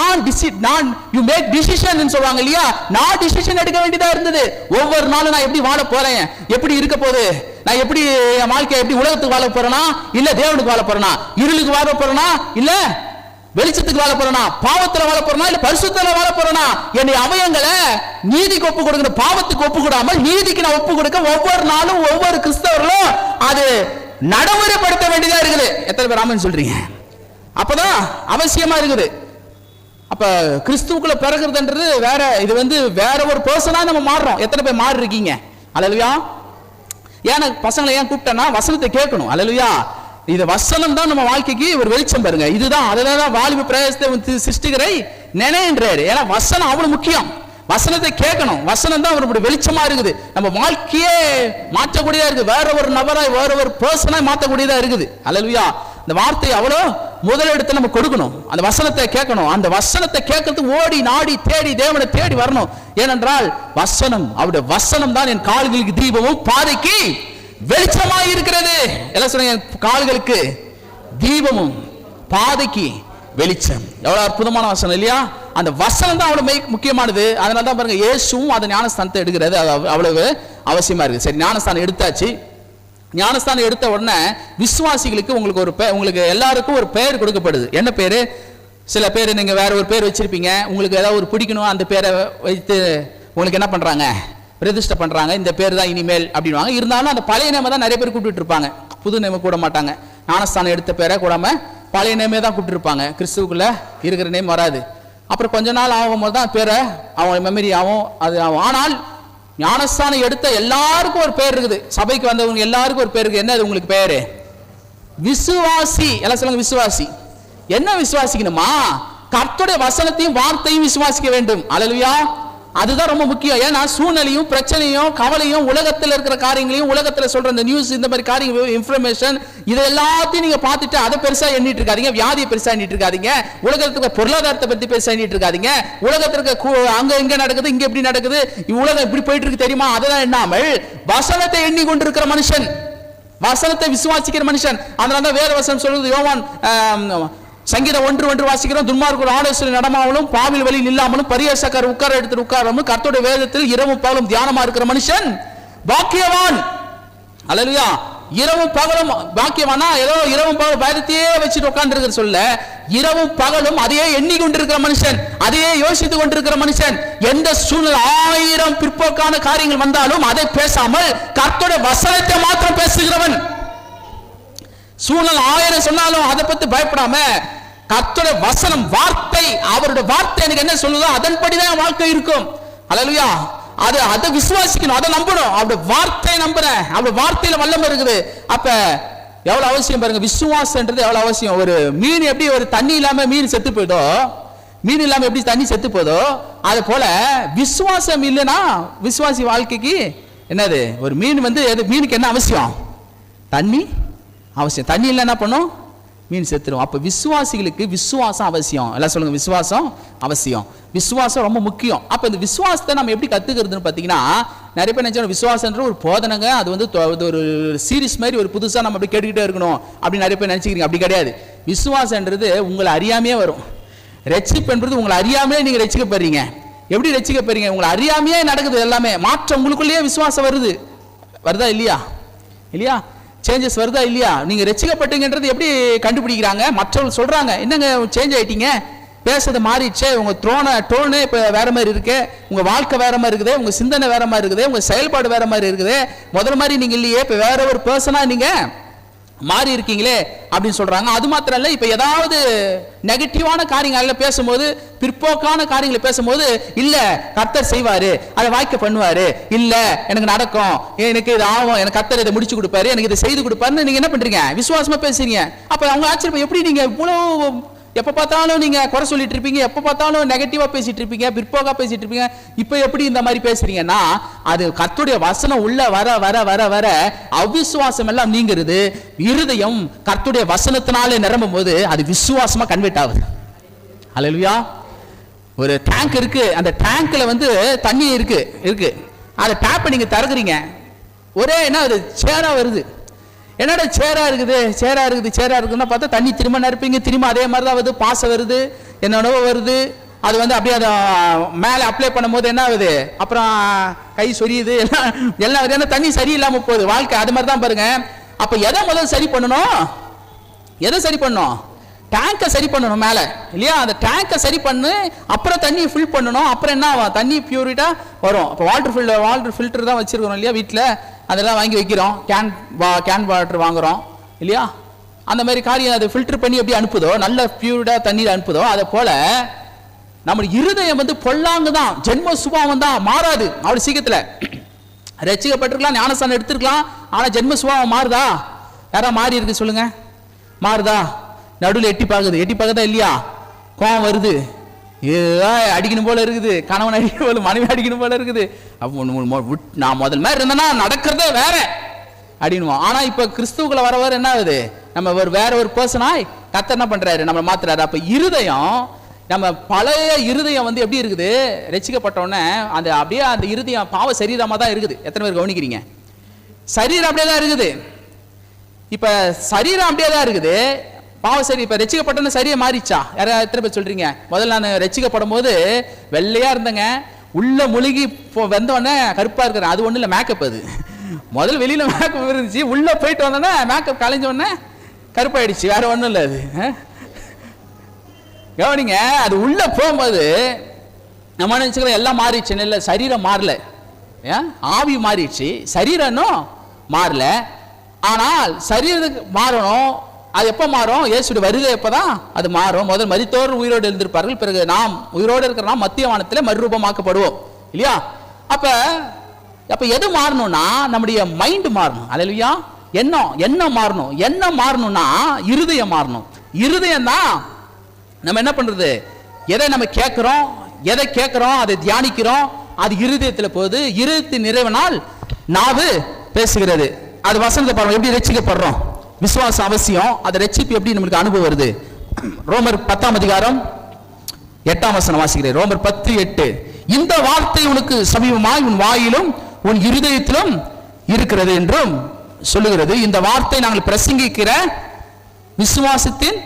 நான் யூ மேக் டிசிஷன் சொல்லுவாங்க இல்லையா, நான் டிசிஷன் எடுக்க வேண்டியதா இருந்தது. ஒவ்வொரு நாளும் நான் எப்படி வாழ போறேன், எப்படி இருக்க போகுது, நான் எப்படி என் வாழ்க்கை எப்படி உலகத்துக்கு வாழ போறேனா இல்ல தேவனுக்கு வாழ போறேனா, இருளுக்கு வாழ போறேனா இல்ல வெளிச்சத்துக்கு வாழ போறேனா, பாவத்துல வாழ போறேனா இல்ல பரிசுத்தத்துல வாழ போறேனா, என்னுடைய அவயங்களை நீதிக்கு ஒப்பு கொடுக்கணும், பாவத்துக்கு ஒப்பு கொடாமல் நீதிக்கு நான் ஒப்பு கொடுக்க ஒவ்வொரு நாளும் ஒவ்வொரு கிறிஸ்தவர்களும் அது நடைமுறைப்படுத்த வேண்டியதா இருக்குது. எத்தனை பேர் ஆமென் சொல்றீங்க? அப்பதான் அவசியமா இருக்குது. அப்ப கிறிஸ்துவுக்குள்ள பிறகுறதுன்றது வேற, இது வேற ஒரு பர்சனா நம்ம மாறுறோம். எத்தனை பேர் மாறி இருக்கீங்க? அல்லேலூயா. ஏன்னா பசங்களை ஏன் கூப்பிட்டேன்னா வசனத்தை கேட்கணும். அல்லேலூயா. இது வசனம் தான் நம்ம வாழ்க்கைக்கு ஒரு வெளிச்சம் பாருங்க. இதுதான் அதனாலதான் வாலிப பிரயாசத்தை சிருஷ்டிகரை நினைன்றாரு. ஏன்னா வசனம் அவ்வளவு முக்கியம். வசனத்தை கேட்கணும். வசனம் தான் அவருடைய வெளிச்சமா இருக்குது. நம்ம வாழ்க்கையே மாற்றக்கூடியதா இருக்கு. வேற ஒரு நபராய் வேற ஒரு பர்சனாய் மாற்றக்கூடியதா இருக்குது. அல்லேலூயா. இந்த வார்த்தை அவ்வளோ முதலிடத்தை நம்ம கொடுக்கணும். அந்த வசனத்தை கேட்கணும். அந்த வசனத்தை கேட்கறதுக்கு ஓடி நாடி தேடி தேவனை தேடி வரணும். ஏனென்றால் வசனம், அவருடைய வசனம் தான் என் கால்களுக்கு தீபமும் பாதைக்கு வெளிச்சமாய் இருக்கிறது. எல்லாம் சொல்லுங்க, கால்களுக்கு தீபமும் பாதைக்கு வெளிச்சம். எவ்வளவு அற்புதமான வசனம் இல்லையா? அந்த வசனம் தான் அவ்வளவு முக்கியமானது. அதனால தான் பாருங்க இயேசுவும் அந்த ஞானஸ்தானத்தை எடுக்கிறது அவ்வளவு அவசியமா இருக்கு. சரி, ஞானஸ்தானம் எடுத்தாச்சு. ஞானஸ்தானம் எடுத்த உடனே விசுவாசிகளுக்கு உங்களுக்கு எல்லாருக்கும் ஒரு பெயர் கொடுக்கப்படுது. என்ன பேரு? சில பேர் நீங்க வேற ஒரு பேர் வச்சிருப்பீங்க. உங்களுக்கு ஏதாவது ஒரு பிடிக்கணும், அந்த பேரை வைத்து உங்களுக்கு என்ன பண்றாங்க, பிரதிஷ்டை பண்றாங்க. இந்த பேர் தான் இனிமேல் அப்படின்வாங்க. இருந்தாலும் அந்த பழைய நேம தான் நிறைய பேர் கூப்பிட்டு இருப்பாங்க. புது நேம கூட மாட்டாங்க. ஞானஸ்தானம் எடுத்த பேரை கூடாம பழைய நேமே தான் கூப்பிட்டு இருப்பாங்க. கிறிஸ்துவுக்குள்ள இருக்கிற நேம் வராது. அப்புறம் கொஞ்ச நாள் ஆகும்போது தான் பேரை அவங்க மெமரி ஆகும், அது ஆகும். ஆனால் ஞானஸ்தானம் எடுத்த எல்லாருக்கும் ஒரு பேர் இருக்குது. சபைக்கு வந்தவங்க எல்லாருக்கும் ஒரு பேர் இருக்குது. என்ன அது உங்களுக்கு பேரு? விசுவாசி. எல்லாம் சொல்லுங்க, விசுவாசி. என்ன விசுவாசிக்கணுமா? கர்த்தருடைய வசனத்தையும் வார்த்தையும் விசுவாசிக்க வேண்டும். அல்லேலூயா. அதுதான் ரொம்ப முக்கியம். ஏன்னா சூழ்நிலையும் பிரச்சனையும் கவலையும் உலகத்தில் இருக்கிற காரியங்களையும் உலகத்தில் சொல்ற இந்த நியூஸ், இந்த மாதிரி காரியங்கள், இன்ஃபர்மேஷன், இது எல்லாத்தையும் நீங்க பார்த்துட்டு அதை பெருசா எண்ணிட்டு இருக்காதீங்க. வியாதியை பெருசா எண்ணிட்டு இருக்காதீங்க. உலகத்துக்கு பொருளாதாரத்தை பத்தி பெருசா எண்ணிட்டு இருக்காதீங்க. உலகத்திற்கு அங்க இங்க நடக்குது, இங்க எப்படி நடக்குது, உலகம் இப்படி போயிட்டு இருக்கு தெரியுமா, அதெல்லாம் எண்ணாமல் வசனத்தை எண்ணி கொண்டிருக்கிற மனுஷன், வசனத்தை விசுவாசிக்கிற மனுஷன். அதனால வேற வசனம் சொல்றது யோவான் சங்கீதம் 1:1 வாசிக்கிறோம். துன்மார்க்கர் ஆலோசனை நடமாவலும் பாவில் வழியில் இல்லாமலும் பரியாசக்கார் உட்கார எடுத்து உட்காராமலும் கர்த்தருடைய வேதத்தில் இரவும் பகலும் தியானமா இருக்கிற மனுஷன் பாக்கியவான். அல்லேலூயா. இரவும் பகலும் பாக்கியவானா, ஏதோ இரவும் பகலும் வேதத்தையே வச்சுட்டு உட்கார்ந்து இருக்கிற சொல்ல, இரவும் பகலும் அதையே எண்ணி கொண்டிருக்கிற மனுஷன், அதையே யோசித்துக் கொண்டிருக்கிற மனுஷன், எந்த சூழ்நிலை 1000 பிற்போக்கான காரியங்கள் வந்தாலும் அதை பேசாமல் கர்த்தருடைய வசனத்தை மாத்திரம் பேசுகிறவன். சூழ்நிலை 1000 சொன்னாலும் அதை பத்தி பயப்படாம கர்த்தருடைய வசனம், வார்த்தை, அவருடைய வார்த்தை எனக்கு என்ன சொல்லுதோ அதன்படிதான் வாழ்க்கை இருக்கும். அல்லேலூயா. அதை விசுவாசிக்கணும், அதை நம்பணும். அவருடைய வார்த்தையை நம்புறேன், அவருடைய வார்த்தையில வல்லமை இருக்குது. அப்ப எவ்வளவு அவசியம் பாருங்க, விசுவாசம்ன்றது எவ்வளவு அவசியம். ஒரு மீன் எப்படி ஒரு தண்ணி இல்லாம மீன் செத்து போயிதோ, மீன் இல்லாம எப்படி தண்ணி செத்து போதோ, அது போல விசுவாசம் இல்லைன்னா விசுவாசி வாழ்க்கைக்கு என்னது? ஒரு மீன் மீனுக்கு என்ன அவசியம்? தண்ணி அவசியம். தண்ணி இல்லை என்ன பண்ணும்? மீன் செத்துரும். அப்ப விசுவாசிகளுக்கு விசுவாசம் அவசியம். எல்லாம் சொல்லுங்க, விசுவாசம் அவசியம். விசுவாசம் ரொம்ப முக்கியம். அப்ப இந்த விசுவாசத்தை நம்ம எப்படி கத்துக்கிறதுன்னு பாத்தீங்கன்னா, நிறைய பேர் நினைச்சோம் விசுவாசம்ன்ற ஒரு போதனைங்க, அது ஒரு சீரிஸ் மாதிரி ஒரு புதுசா நம்ம அப்படி கேட்டுக்கிட்டே இருக்கணும் அப்படின்னு நிறைய பேர் நினைச்சுக்கிறீங்க. அப்படி கிடையாது. விசுவாசம்ன்றது உங்களை அறியாமையே வரும். ரட்சிப்புன்றது உங்களை அறியாமையே நீங்க ரட்சிக்கப்படுறீங்க. எப்படி ரட்சிக்கப்படுறீங்க? உங்களை அறியாமையே நடக்குது எல்லாமே. மாற்றம் உங்களுக்குள்ளேயே விசுவாசம் வருதா இல்லையா? இல்லையா? சேஞ்சஸ் வருதா இல்லையா? நீங்க ரட்சிக்கப்பட்டீங்கன்றது எப்படி கண்டுபிடிக்கிறாங்க? மற்றவர்கள் சொல்றாங்க, என்னங்க சேஞ்ச் ஆயிட்டீங்க, பேசுறது மாறிடுச்சே, உங்க டோனு இப்ப வேற மாதிரி இருக்கு, உங்க வாழ்க்கை வேற மாதிரி இருக்குது, உங்க சிந்தனை வேற மாதிரி இருக்குது, உங்க செயல்பாடு வேற மாதிரி இருக்குது, முதல்ல மாதிரி நீங்க இல்லையே, இப்ப வேற ஒரு பர்சனா நீங்க மாறி இருக்கீங்களே அப்படின்னு சொல்றாங்க. அது மாத்திரம் இல்ல, இப்ப ஏதாவது நெகட்டிவான காரியங்கள பேசும்போது, பிற்போக்கான காரியங்களை பேசும்போது, இல்ல கர்த்தர் செய்வாரு, அதை வாய்க்க பண்ணுவாரு, இல்ல எனக்கு நடக்கும், எனக்கு இது ஆகும், எனக்கு கர்த்தர் இதை முடிச்சு கொடுப்பாரு, எனக்கு இதை செய்து கொடுப்பாருன்னு நீங்க என்ன பண்றீங்க? விசுவாசமா பேசுறீங்க. அப்ப அவங்க ஆச்சரியம், எப்படி நீங்க இவ்வளவு எப்ப பார்த்தாலும் நீங்க குறை சொல்லிட்டு இருப்பீங்க, எப்ப பார்த்தாலும் நெகட்டிவா பேசிட்டு இருப்பீங்க, பிற்போக்கா பேசிட்டு இருப்பீங்க, இப்ப எப்படி இந்த மாதிரி பேசுறீங்கன்னா, அது கர்த்தருடைய வசனம் உள்ள வர வர வர வர அவிசுவாசம் எல்லாம் நீங்கிறது. இருதயம் கர்த்தருடைய வசனத்தினாலே நிரம்பும் போது அது விசுவாசமா கன்வெர்ட் ஆகுது. அல்லேலூயா. ஒரு டேங்க் இருக்கு, அந்த டேங்க்ல தண்ணி இருக்கு, அந்த டேப்பை நீங்க திறக்குறீங்க, ஒரே என்ன அது சேரா வருது. என்னடா சேரா இருக்குதுன்னா பார்த்தா தண்ணி திரும்ப நிரப்பீங்க, திரும்ப அதே மாதிரி தான் வருது, பாசம் வருது, என்னென்னவோ வருது. அது அப்படியே அதை மேலே அப்ளை பண்ணும் போது என்ன ஆகுது, அப்புறம் கை சொரியுது, எல்லாம் ஏன்னா தண்ணி சரியில்லாம போகுது. வாழ்க்கை அது மாதிரி தான் பாருங்க. அப்ப எதை முதல்ல சரி பண்ணணும்? டேங்கை சரி பண்ணணும் மேலே, இல்லையா? அந்த டேங்கை சரி பண்ணு, அப்புறம் தண்ணி ஃபில் பண்ணணும். அப்புறம் என்ன ஆகும்? தண்ணி பியூரிட்டா வரும். அப்போ வாட்டர் ஃபில்டர் தான் வச்சிருக்கிறோம் இல்லையா வீட்டில், அதெல்லாம் வாங்கி வைக்கிறோம். கேன் வாட்டர் வாங்குறோம் இல்லையா? அந்த மாதிரி காரியம் அது ஃபில்டர் பண்ணி எப்படி அனுப்புதோ, நல்ல பியூரிட்டா தண்ணீர் அனுப்புதோ, அதை போல நம்ம இருதயம் பொல்லாங்கு தான், ஜென்ம சுபாவம் தான், மாறாது அவ்வளவு சீக்கிரத்தில். ரட்சிக்கப்பட்டிருக்கலாம், ஞானஸ்தானம் எடுத்திருக்கலாம், ஆனா ஜென்ம சுபாவம் மாறுதா? யாரா மாறி இருக்கு சொல்லுங்க, மாறுதா? நடுவில் எட்டி பார்க்குதா இல்லையா? கோவம் வருது, அடிக்கணும் போல இருக்குது, கணவன் அடிக்கணும் போல, மனைவி அடிக்கணும் போல இருக்குது. நான் முதல் மாதிரி இருந்தேன்னா நடக்கிறதே வேற அப்படின்னுவோம். ஆனா இப்ப கிறிஸ்துவுக்குள்ள வர என்ன ஆகுது? நம்ம வேற ஒரு பர்சனாய் கர்த்தர் என்ன பண்றாரு? நம்ம மாத்துறாரு. அப்ப இருதயம், நம்ம பழைய இருதயம் எப்படி இருக்குது? ரட்சிக்கப்பட்டோன்னே அப்படியே அந்த இருதயம் பாவ சரீரமா தான் இருக்குது. எத்தனை பேர் கவனிக்கிறீங்க? சரீரம் அப்படியே தான் இருக்குது. இப்ப சரீரம் அப்படியே தான் இருக்குது, பாவ சரி. இப்ப ரட்சிக்கப்பட்டோன்னு சரியா மாறிச்சா? யாராவது எத்தனை பேர் சொல்றீங்க? முதல்ல நான் ரட்சிக்கப்படும் போது வெள்ளையா இருந்தேங்க, உள்ள முழுகி வந்தோடனே கருப்பா இருக்கிறேன். அது ஒண்ணு இல்ல, மேக்கப். அது முதல்ல வெளியில மேக்கப் இருந்துச்சு, உள்ள போயிட்டு வந்தோடனே மேக்கப் கலைஞ்ச உடனே கருப்பாயிடுச்சு. வேற ஒண்ணும் இல்ல. அது கவனிங்க, அது உள்ள போகும்போது நம்ம நினைச்சுக்கலாம் எல்லாம் மாறிடுச்சு. இல்ல, சரீரம் மாறல, ஆவி மாறிடுச்சு, சரீரம் மாறல. ஆனால் சரீரத்துக்கு மாறணும். அது எப்ப மாறும்? இயேசுடைய வருகை எப்பதான் அது மாறும். முதல் மரித்தோர் உயிரோடு இருந்திருப்பார்கள், பிறகு நாம் உயிரோடு இருக்கிற நாம் மத்திய வானத்தில் மறுரூபமாக்கப்படுவோம் இல்லையா? அப்ப எது மாறணும்னா நம்முடைய மைண்ட் மாறணும். அல்லேலூயா. எண்ணம் மாறணும். எண்ணம் மாறணும்னா இருதயம் மாறணும். இருதயம் தான் நம்ம என்ன பண்றது? எதை நம்ம கேட்கிறோம், அதை தியானிக்கிறோம், அது இருதயத்தில் போகுது. இருதயத்தின் நிறைவினால் நாவு பேசுகிறது. அது வசனத்தை பாருங்க, எப்படி ரட்சிக்கப்படுறோம். விசுவாசம் அவசியம். அது ரட்சிப்பு எப்படி நம்மளுக்கு அனுபவம் வருது? ரோமர் 10 அதிகாரம் 8 வசனம் வாசிக்கிறேன். ரோமர் 10:8. இந்த வார்த்தை உனக்கு சமீபமாய் உன் வாயிலும் உன் இருதயத்திலும் இருக்கிறது என்றும் சொல்லுகிறது. இந்த வார்த்தை நாங்கள் பிரசங்கிக்கிற விசுவாசத்தின்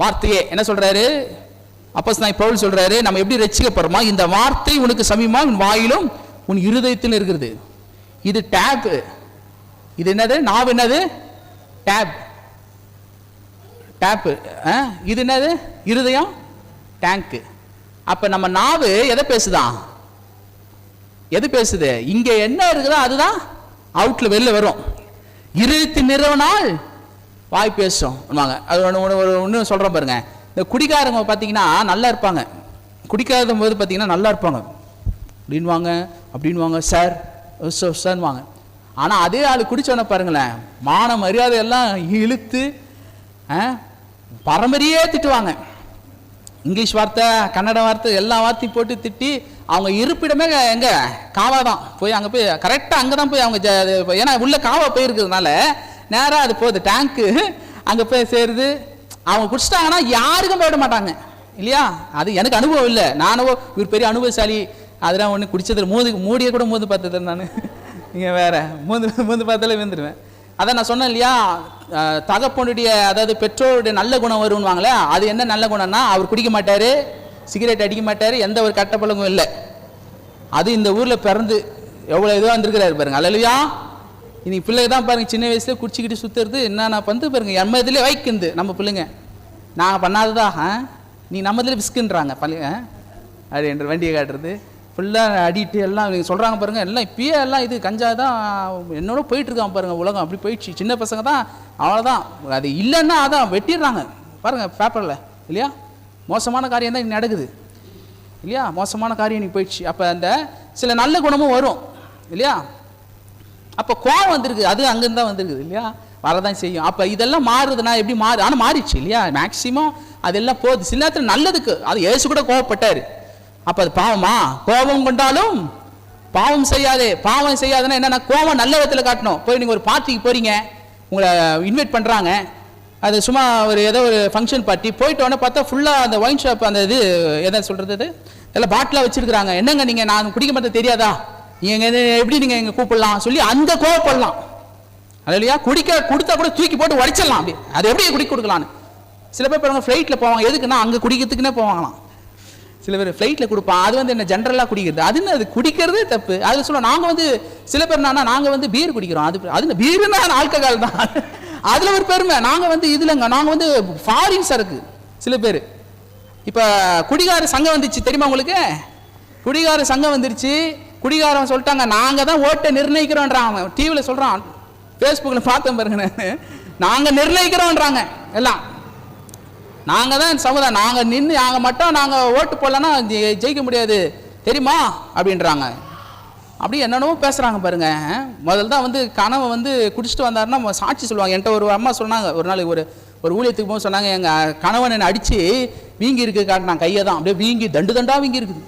வார்த்தையே. என்ன சொல்றாரு அப்போஸ்தலனாகிய பவுல்? சொல்றாரு நம்ம எப்படி ரட்சிக்கப்படுறோமா, இந்த வார்த்தை உனக்கு சமீபமாய் உன் வாயிலும் உன் இருதயத்திலும் இருக்கிறது. இது டேப். இது என்னது? நாவு என்னது? டேப். இது என்னது? இருதயம் டேங்க். அப்ப நம்ம நாவு எதை பேசுதான்? எது பேசுது? இங்க என்ன இருக்குதோ அதுதான் அவுட்ல வெளில வரும். இருதயத்தின் நிறைவினால் வாய் பேசும். அது ஒன்று சொல்றேன் பாருங்க. இந்த குடிக்காரங்க பார்த்தீங்கன்னா நல்லா இருப்பாங்க, குடிக்காத போது பார்த்தீங்கன்னா நல்லா இருப்பாங்க அப்படின்வாங்க சார் சார்வாங்க. ஆனால் அதே ஆள் குடிச்சோன்னு பாருங்களேன், மான மரியாதை எல்லாம் இழுத்து பரம்பரையே திட்டுவாங்க. இங்கிலீஷ் வார்த்தை, கன்னட வார்த்தை, எல்லா வார்த்தையும் போட்டு திட்டி அவங்க இருப்பிடமே எங்க காவா தான். போய் அங்கே போய் கரெக்டாக அங்கே தான் போய் அவங்க, ஏன்னா உள்ள காவா போயிருக்கிறதுனால நேராக அது போகுது, டேங்க்கு அங்கே போய் சேருது. அவங்க குடிச்சிட்டாங்கன்னா யாருக்கும் போயிட மாட்டாங்க இல்லையா? அது எனக்கு அனுபவம் இல்லை, நானும் ஒரு பெரிய அனுபவசாலி. அதெல்லாம் ஒன்று குடிச்சதில் மூடிய கூட மூந்து பார்த்தது நான். நீங்கள் வேற மூந்து பார்த்தாலே வந்துடுவேன். அதான் நான் சொன்னேன் இல்லையா, தகப்பனுடைய அதாவது பெற்றோருடைய நல்ல குணம் வருவாங்களே, அது என்ன நல்ல குணம்னா அவர் குடிக்க மாட்டார், சிகரெட் அடிக்க மாட்டார், எந்த ஒரு கட்ட பழக்கமும் இல்லை. அது இந்த ஊரில் பிறந்து எவ்வளோ இதுவாக இருந்திருக்கிறாரு பாருங்க. அல்லேலூயா. இன்னைக்கு பிள்ளைங்க தான் பாருங்க சின்ன வயசுல குடிச்சிக்கிட்டு சுற்றுறது என்னென்ன வந்து பாருங்க. நம்ம இதில் வைக்குது நம்ம பிள்ளைங்க, நாங்கள் பண்ணாததா நீ நம்ம இதில் விஸ்குன்றாங்க பள்ளிங்க அப்படின்ற வண்டியை காட்டுறது. ஃபுல்லாக அடிட்டு எல்லாம் நீங்கள் சொல்கிறாங்க பாருங்கள், எல்லாம் இப்பயே எல்லாம் இது கஞ்சா தான் என்னோட போயிட்டுருக்கான் பாருங்கள், உலகம் அப்படி போயிடுச்சு. சின்ன பசங்க தான் அவ்வளோதான், அது இல்லைன்னா அதான் வெட்டிடுறாங்க பாருங்கள் பேப்பரில் இல்லையா. மோசமான காரியம் தான் நடக்குது இல்லையா, மோசமான காரியம் இன்னைக்கு போயிடுச்சு. அப்போ அந்த சில நல்ல குணமும் வரும் இல்லையா. அப்போ கோவம் வந்திருக்கு, அது அங்கேருந்து தான் வந்திருக்குது இல்லையா, வரதான் செய்யும். அப்போ இதெல்லாம் மாறுதுன்னா எப்படி ஆனால் மாறிடுச்சு இல்லையா. மேக்சிமம் அதெல்லாம் போகுது. சில நேரத்தில் நல்லதுக்கு, அது இயேசு கூட கோவப்பட்டார். அப்போ அது பாவமா? கோபம் கொண்டாலும் பாவம் செய்யாதே. பாவம் செய்யாதுன்னா என்னன்னா, கோபம் நல்ல விதத்தில் காட்டணும். போய் நீங்கள் ஒரு பார்ட்டிக்கு போகிறீங்க, உங்களை இன்வைட் பண்ணுறாங்க, அது சும்மா ஒரு ஏதோ ஒரு ஃபங்க்ஷன் பார்ட்டி, போயிட்டு உடனே பார்த்தா ஃபுல்லாக அந்த ஒயின் ஷாப் அந்த இது எதை சொல்கிறது, அது எல்லாம் பாட்டிலாக வச்சுருக்குறாங்க. என்னங்க நீங்கள் நான் குடிக்க மாட்டேன் தெரியாதா, நீங்கள் எப்படி நீங்கள் எங்கே கூப்பிடலாம் சொல்லி அந்த கோவப்படலாம். அது இல்லையா, குடிக்க கொடுத்தா கூட தூக்கி போட்டு உடைச்சிடலாம். அப்படி அது எப்படி குடிக்க கொடுக்கலான்னு. சில பேர் பாருங்க ஃப்ளைட்டில் போவாங்க, எதுக்குன்னா அங்கே குடிக்கிறதுக்குன்னே போவாங்களாம். சில பேர் ஃப்ளைட்டில் கொடுப்பான், அது வந்து என்ன ஜென்ரலாக குடிக்கிறது, அது குடிக்கிறதே தப்பு. அதில் சொல்ல நாங்கள் வந்து சில பேர் என்னன்னா, நாங்கள் வந்து பீர் குடிக்கிறோம், அது பீருன்னா ஆல்கஹால் தான், அதில் ஒரு பெருமை. நாங்கள் வந்து இதுலங்க, நாங்கள் வந்து ஃபாரின் சரக்கு. சில பேர் இப்போ குடிகார சங்கம் வந்துச்சு தெரியுமா உங்களுக்கு, குடிகார சங்கம் வந்துருச்சு. குடிகாரன் சொல்லிட்டாங்க நாங்கள் தான் ஓட்டை நிர்ணயிக்கிறோன்றான், டிவியில் சொல்கிறான், ஃபேஸ்புக்கில் பார்த்தேன் பாருங்க, நாங்கள் நிர்ணயிக்கிறோன்றாங்க எல்லாம், நாங்கள் தான் சமுதாயம், நாங்கள் நின்று நாங்கள் மட்டும் நாங்கள் ஓட்டு போடலன்னா ஜெயிக்க முடியாது தெரியுமா அப்படின்றாங்க. அப்படி என்னென்னவோ பேசுகிறாங்க பாருங்க. முதல்ல தான் வந்து கனவை வந்து குடிச்சிட்டு வந்தாருன்னா சாட்சி சொல்லுவாங்க. என்கிட்ட ஒரு அம்மா சொன்னாங்க, ஒரு நாளைக்கு ஒரு ஊழியத்துக்கு போக சொன்னாங்க, எங்கள் கணவன் என்னை அடித்து வீங்கி இருக்குது காட்டினாங்க, கையை தான் அப்படியே வீங்கி தண்டு தண்டாக வீங்கி இருக்குது.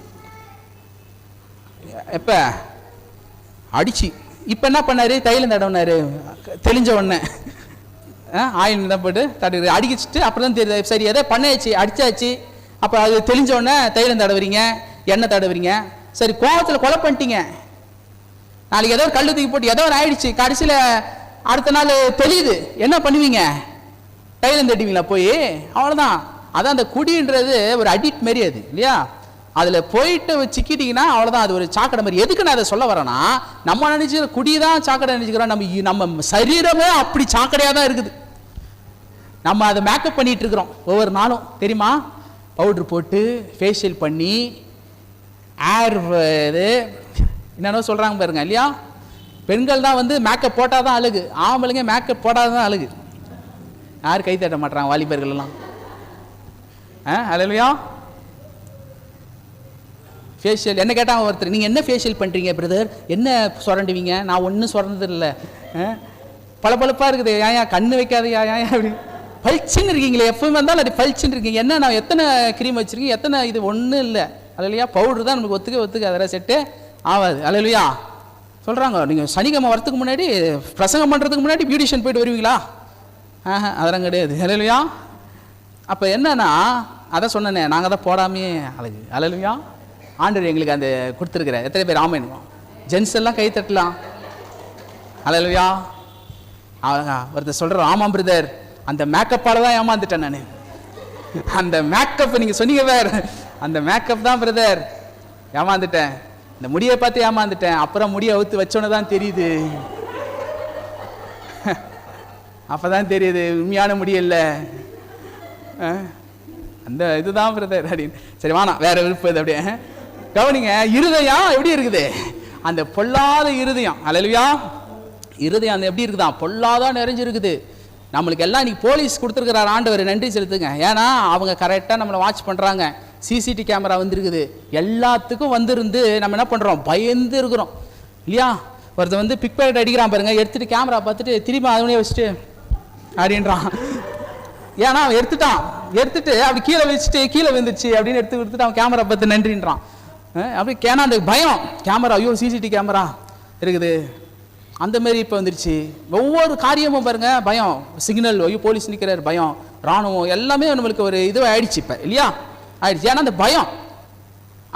எப்போ அடிச்சு இப்போ என்ன பண்ணார், தைலம் தடவினார், தெளிஞ்ச உடனே ஆயில் தான் போட்டு தடவி அடிக்கிச்சிட்டு அப்புறம் தான் தெரியுது, சரி எதோ பண்ணியாச்சு அடிச்சாச்சு, அப்போ அது தெளிஞ்ச உடனே தைலம் தடவுறீங்க, எண்ணெய் தடவுறீங்க. சரி கோவத்தில் கொலை பண்ணிட்டீங்க, நாளைக்கு ஏதோ கல் தூக்கி போட்டு ஏதோ ஒரு ஆயிடுச்சு, கடைசியில் அடுத்த நாள் தெரியுது, என்ன பண்ணுவீங்க, தைலம் தட்டுவீங்களா போய், அவ்வளோதான். அதான் அந்த குடின்றது ஒரு அடிக்ட் மாரி அது இல்லையா, அதில் போயிட்டு சிக்கிட்டிங்கன்னா அவ்வளோதான், அது ஒரு சாக்கடை மாதிரி. எதுக்கு நான் அதை சொல்ல வரேன்னா, நம்ம நினச்சிக்கிற குடி தான் சாக்கடை நினச்சிக்கிறோம், நம்ம சரீரமே அப்படி சாக்கடையாக தான் இருக்குது. நம்ம அதை மேக்கப் பண்ணிகிட்டு இருக்கிறோம் ஒவ்வொரு நாளும் தெரியுமா, பவுட்ரு போட்டு ஃபேஷியல் பண்ணி ஏர் இது என்னென்ன சொல்கிறாங்க பாருங்க இல்லையா. பெண்கள் தான் வந்து மேக்கப் போட்டால் தான் அழகு, ஆம்பளைங்க மேக்கப் போடாத தான் அழகு. யார் கை தட்ட மாட்டாங்க வாலிபர்கள் எல்லாம், இல்லையா. ஃபேஷியல் என்ன கேட்டாங்க ஒருத்தர், நீங்கள் என்ன ஃபேஷியல் பண்ணுறீங்க பிரதர், என்ன சுரண்டுவீங்க, நான் ஒன்றும் சுரண்டது இல்லை, பளபளப்பாக இருக்குது, ஏன் கண்ணு வைக்காதையா, ஏன் அப்படி பளிச்சுன்னு இருக்கீங்களே, எப்பவுமே இருந்தாலும் அது பளிச்சுன்னு இருக்கீங்க, என்ன நான் எத்தனை க்ரீம் வச்சுருக்கீங்க, எத்தனை இது ஒன்றும் இல்லை இல்லையா, பவுடர் தான் நமக்கு ஒத்துக்க அதெல்லாம் செட்டு ஆகாது இல்லையா சொல்கிறாங்க. நீங்கள் சனிக்கிழமை வரத்துக்கு முன்னாடி பிரசங்கம் பண்ணுறதுக்கு முன்னாடி பியூட்டிஷியன் போய்ட்டு வருவீங்களா, அதெல்லாம் கிடையாது இல்லையா. அப்போ என்னன்னா அதை சொன்னேனே, நாங்கள் தான் போடாமே அழகு இல்லையா. ஆண்டவர் எங்களுக்கு அந்த கொடுத்துருக்குற எத்தனை பேர் ஆமேன், ஜென்ஸ் எல்லாம் கை தட்டலாம் இல்லையா. ஒருத்தர் சொல்கிறார், ஆமாம் பிரதர் அந்த மேக்கப்பால் தான் ஏமாந்துட்டேன் நான், அந்த மேக்கப் நீங்கள் சொன்னீங்க வேறு, அந்த மேக்கப் தான் பிரதர் ஏமாந்துட்டேன், இந்த முடியை பார்த்து ஏமாந்துட்டேன், அப்புறம் முடியை அவுத்து வச்சோன்னு தான் தெரியுது, அப்போ தான் தெரியுது உண்மையான முடியல, அந்த இதுதான் பிரதர் அப்படின்னு. சரி வானா வேற விருப்பம் இது அப்படியே கவனிங்க. இருதயம் எப்படி இருக்குது, அந்த பொல்லாத இருதயம் அல்லேலூயா, இருதயம் அந்த எப்படி இருக்குதா, பொல்லாத நிறைஞ்சிருக்குது. நம்மளுக்கு எல்லாம் இன்னைக்கு போலீஸ் கொடுத்துருக்கிறார் ஆண்டவர், நன்றி செலுத்துங்க. ஏன்னா அவங்க கரெக்டாக நம்மளை வாட்ச் பண்ணுறாங்க, சிசிடி கேமரா வந்துருக்குது, எல்லாத்துக்கும் வந்துருந்து நம்ம என்ன பண்ணுறோம், பயந்து இருக்கிறோம் இல்லையா. ஒருத்தர் வந்து பிக் பாக்கெட் அடிக்கிறான் பாருங்க, எடுத்துகிட்டு கேமரா பார்த்துட்டு திரும்பி அதனே வச்சுட்டு அப்படின்றான். ஏன்னா அவன் எடுத்துட்டு அப்படி கீழே வச்சுட்டு கீழே வந்துச்சு அப்படின்னு எடுத்து கொடுத்துட்டு அவன் கேமரா பார்த்து நன்றின்றான். அப்படி ஏன்னா அந்த பயம், கேமரா ஐயோ சிசிடி கேமரா இருக்குது அந்த மாதிரி இப்போ வந்துருச்சு. ஒவ்வொரு காரியமும் பாருங்க பயம், சிக்னல் ஐயோ போலீஸ் நிற்கிறார் பயம், இராணுவம் எல்லாமே நம்மளுக்கு ஒரு இது ஆயிடுச்சு இப்போ இல்லையா, ஆயிடுச்சு. ஏன்னா அந்த பயம்.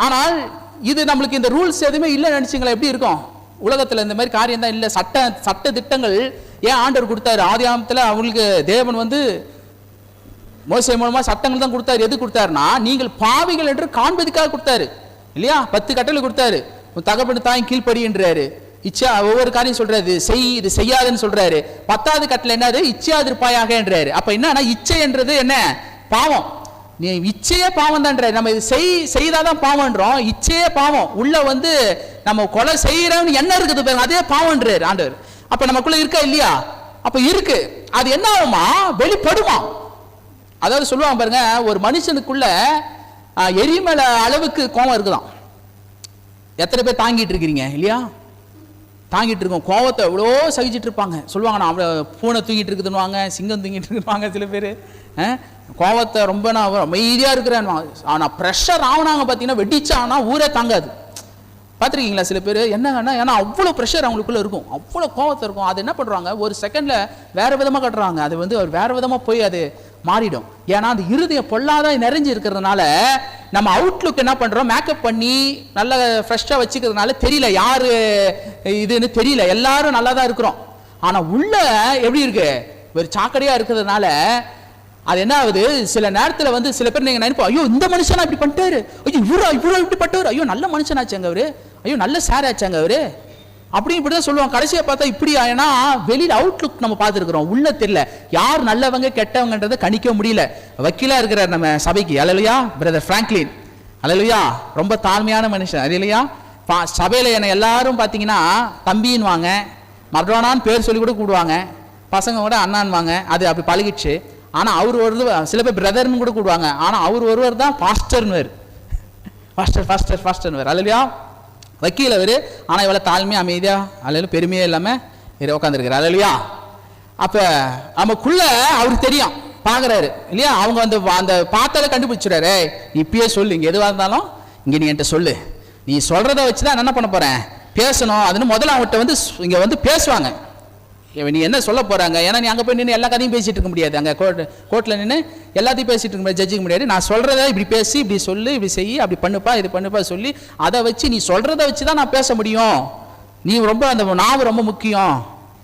ஆனால் இது நம்மளுக்கு இந்த ரூல்ஸ் எதுவுமே இல்லை நினச்சிங்களா, எப்படி இருக்கும் உலகத்தில் இந்த மாதிரி காரியம் தான் இல்லை. சட்ட திட்டங்கள் ஏன் ஆண்டவர் கொடுத்தாரு, ஆதியாகமத்தில் அவங்களுக்கு தேவன் வந்து மோசே மூலமா சட்டங்கள் தான் கொடுத்தாரு. எது கொடுத்தாருன்னா, நீங்கள் பாவிகள் என்று காண்பதுக்காக கொடுத்தாரு இல்லையா. 10 கட்டளை கொடுத்தாரு, தகப்பன் தாய் கீழ்ப்படின்றாரு, இச்சா ஒவ்வொரு காரியம் சொல்றாரு, இது செய்யாதுன்னு சொல்றாரு. 10வது கட்டளை என்னது, இச்சையாதிருப்பாயாக என்றாரு. அப்ப என்னன்னா இச்சை என்றது என்ன, பாவம். நீ இச்சையே பாவம் தான்ற. நம்ம இது செய்தாதான் பாவம்ன்றோம். இச்சையே பாவம். உள்ள வந்து நம்ம கொலை செய்யறோம்னு என்ன இருக்குது பாருங்க, அதே பாவம்ன்றார் ஆண்டவர். அப்ப நமக்குள்ள இருக்கா இல்லையா? அப்ப இருக்கு. அது என்ன ஆகுமா? வெளிப்படுமா. அதாவது சொல்லுவாங்க பாருங்க, ஒரு மனுஷனுக்குள்ள எரிமலை அளவுக்கு கோபம் இருக்குதான். எத்தனை பேர் தாங்கிட்டு இருக்கிறீங்க இல்லையா? தாங்கிட்டு இருக்கோம். கோவத்தை எவ்வளோ சகிச்சுட்டு இருப்பாங்க. சொல்லுவாங்க, நான் அவ்வளோ பூனை தூங்கிட்டு இருக்குதுன்னுவாங்க, சிங்கம் தூங்கிட்டு இருக்குவாங்க. சில பேர் கோவத்தை ரொம்ப நான் அமைதியாக இருக்கிறேன். ஆனால் ப்ரெஷர் ஆகுனாங்க பார்த்தீங்கன்னா, வெடிச்சானா ஊரே தாங்காது. பார்த்துருக்கீங்களா? சில பேர் என்னங்கன்னா, ஏன்னா அவ்வளோ ப்ரெஷர் அவங்களுக்குள்ள இருக்கும், அவ்வளோ கோவத்தை இருக்கும். அது என்ன பண்ணுறாங்க, ஒரு செகண்டில் வேறு விதமாக கட்டுறாங்க. அது வந்து அவர் வேறு விதமாக போய் அது மாறிடும். ஏன்னா அந்த இருதயம் பொல்லாத நிறைஞ்சு இருக்கிறதுனால நம்ம அவுட்லுக் என்ன பண்ணுறோம், மேக்கப் பண்ணி நல்லா ஃப்ரெஷ்ஷாக வச்சுக்கிறதுனால தெரியல யார் இதுன்னு தெரியல. எல்லாரும் நல்லா தான் இருக்கிறோம். ஆனால் உள்ள எப்படி இருக்கு, ஒரு சாக்கடையாக இருக்கிறதுனால அது என்ன ஆகுது, சில நேரத்தில் வந்து சில பேர் நீங்கள் நினைப்போம், ஐயோ இந்த மனுஷனா இப்படி பண்ணிட்டாரு, ஐயோ இவ்வளோ இப்படி பட்டவர், ஐயோ நல்ல மனுஷனாச்சாங்க அவரு, ஐயோ நல்ல சார் ஆச்சாங்க அவரு, அப்படி இப்படி தான் சொல்லுவாங்க. கடைசியாக பார்த்தா இப்படி. ஏன்னா வெளியில் அவுட்லுக் நம்ம பார்த்துருக்குறோம், உள்ள தெரியல யார் நல்லவங்க கெட்டவங்கன்றதை கணிக்க முடியல. வக்கீலாக இருக்கிறார் நம்ம சபைக்கு, அல்லேலூயா, பிரதர் பிராங்க்லின், அல்லேலூயா, ரொம்ப தாழ்மையான மனுஷன், அல்லேலூயா. சபையில் என்னை எல்லாரும் பார்த்தீங்கன்னா தம்பின்னு வாங்க, மர்டோனான்னு பேர் சொல்லி கூட கூடுவாங்க, பசங்க கூட அண்ணான்னு வாங்க. அது அப்படி பழகிடுச்சு. ஆனால் அவர் ஒரு சில பேர் பிரதர்னு கூட கூடுவாங்க. ஆனால் அவர் ஒருவர் தான் பாஸ்டர்னு, பாஸ்டர்னு, அல்லேலூயா, வக்கீல் அவர். ஆனால் இவ்வளோ தாழ்மையாக அமைதியாக அல்ல பெருமையே இல்லாமல் உட்காந்துருக்காரு, அல்லேலூயா. அப்போ நமக்குள்ள அவருக்கு தெரியும், பார்க்குறாரு இல்லையா. அவங்க வந்து அந்த பார்த்தாலே கண்டுபிடிச்சிடாரு, இப்பயே சொல்லு, இங்கே எதுவாக இருந்தாலும் இங்கே நீ என்கிட்ட சொல்லு, நீ சொல்கிறத வச்சு தான் என்ன பண்ண போகிறேன், பேசணும். அதுன்னு முதல்ல அவங்ககிட்ட வந்து இங்கே வந்து பேசுவாங்க, நீ என்ன சொல்ல போகிறாங்க. ஏன்னா நீ அங்கே போய் நின்று எல்லா கதையும் பேசிகிட்டு இருக்க முடியாது, அங்கே கோர்ட்டில் நின்று எல்லாத்தையும் பேசிகிட்டு இருக்க முடியாது, ஜட்ஜிக்க முடியாது. நான் சொல்கிறத இப்படி பேசி, இப்படி சொல்லு, இப்படி செய்யி, அப்படி பண்ணுப்பா, இது பண்ணுப்பா சொல்லி அதை வச்சு நீ சொல்கிறத வச்சு தான் நான் பேச முடியும். நீ ரொம்ப அந்த நாவு ரொம்ப முக்கியம்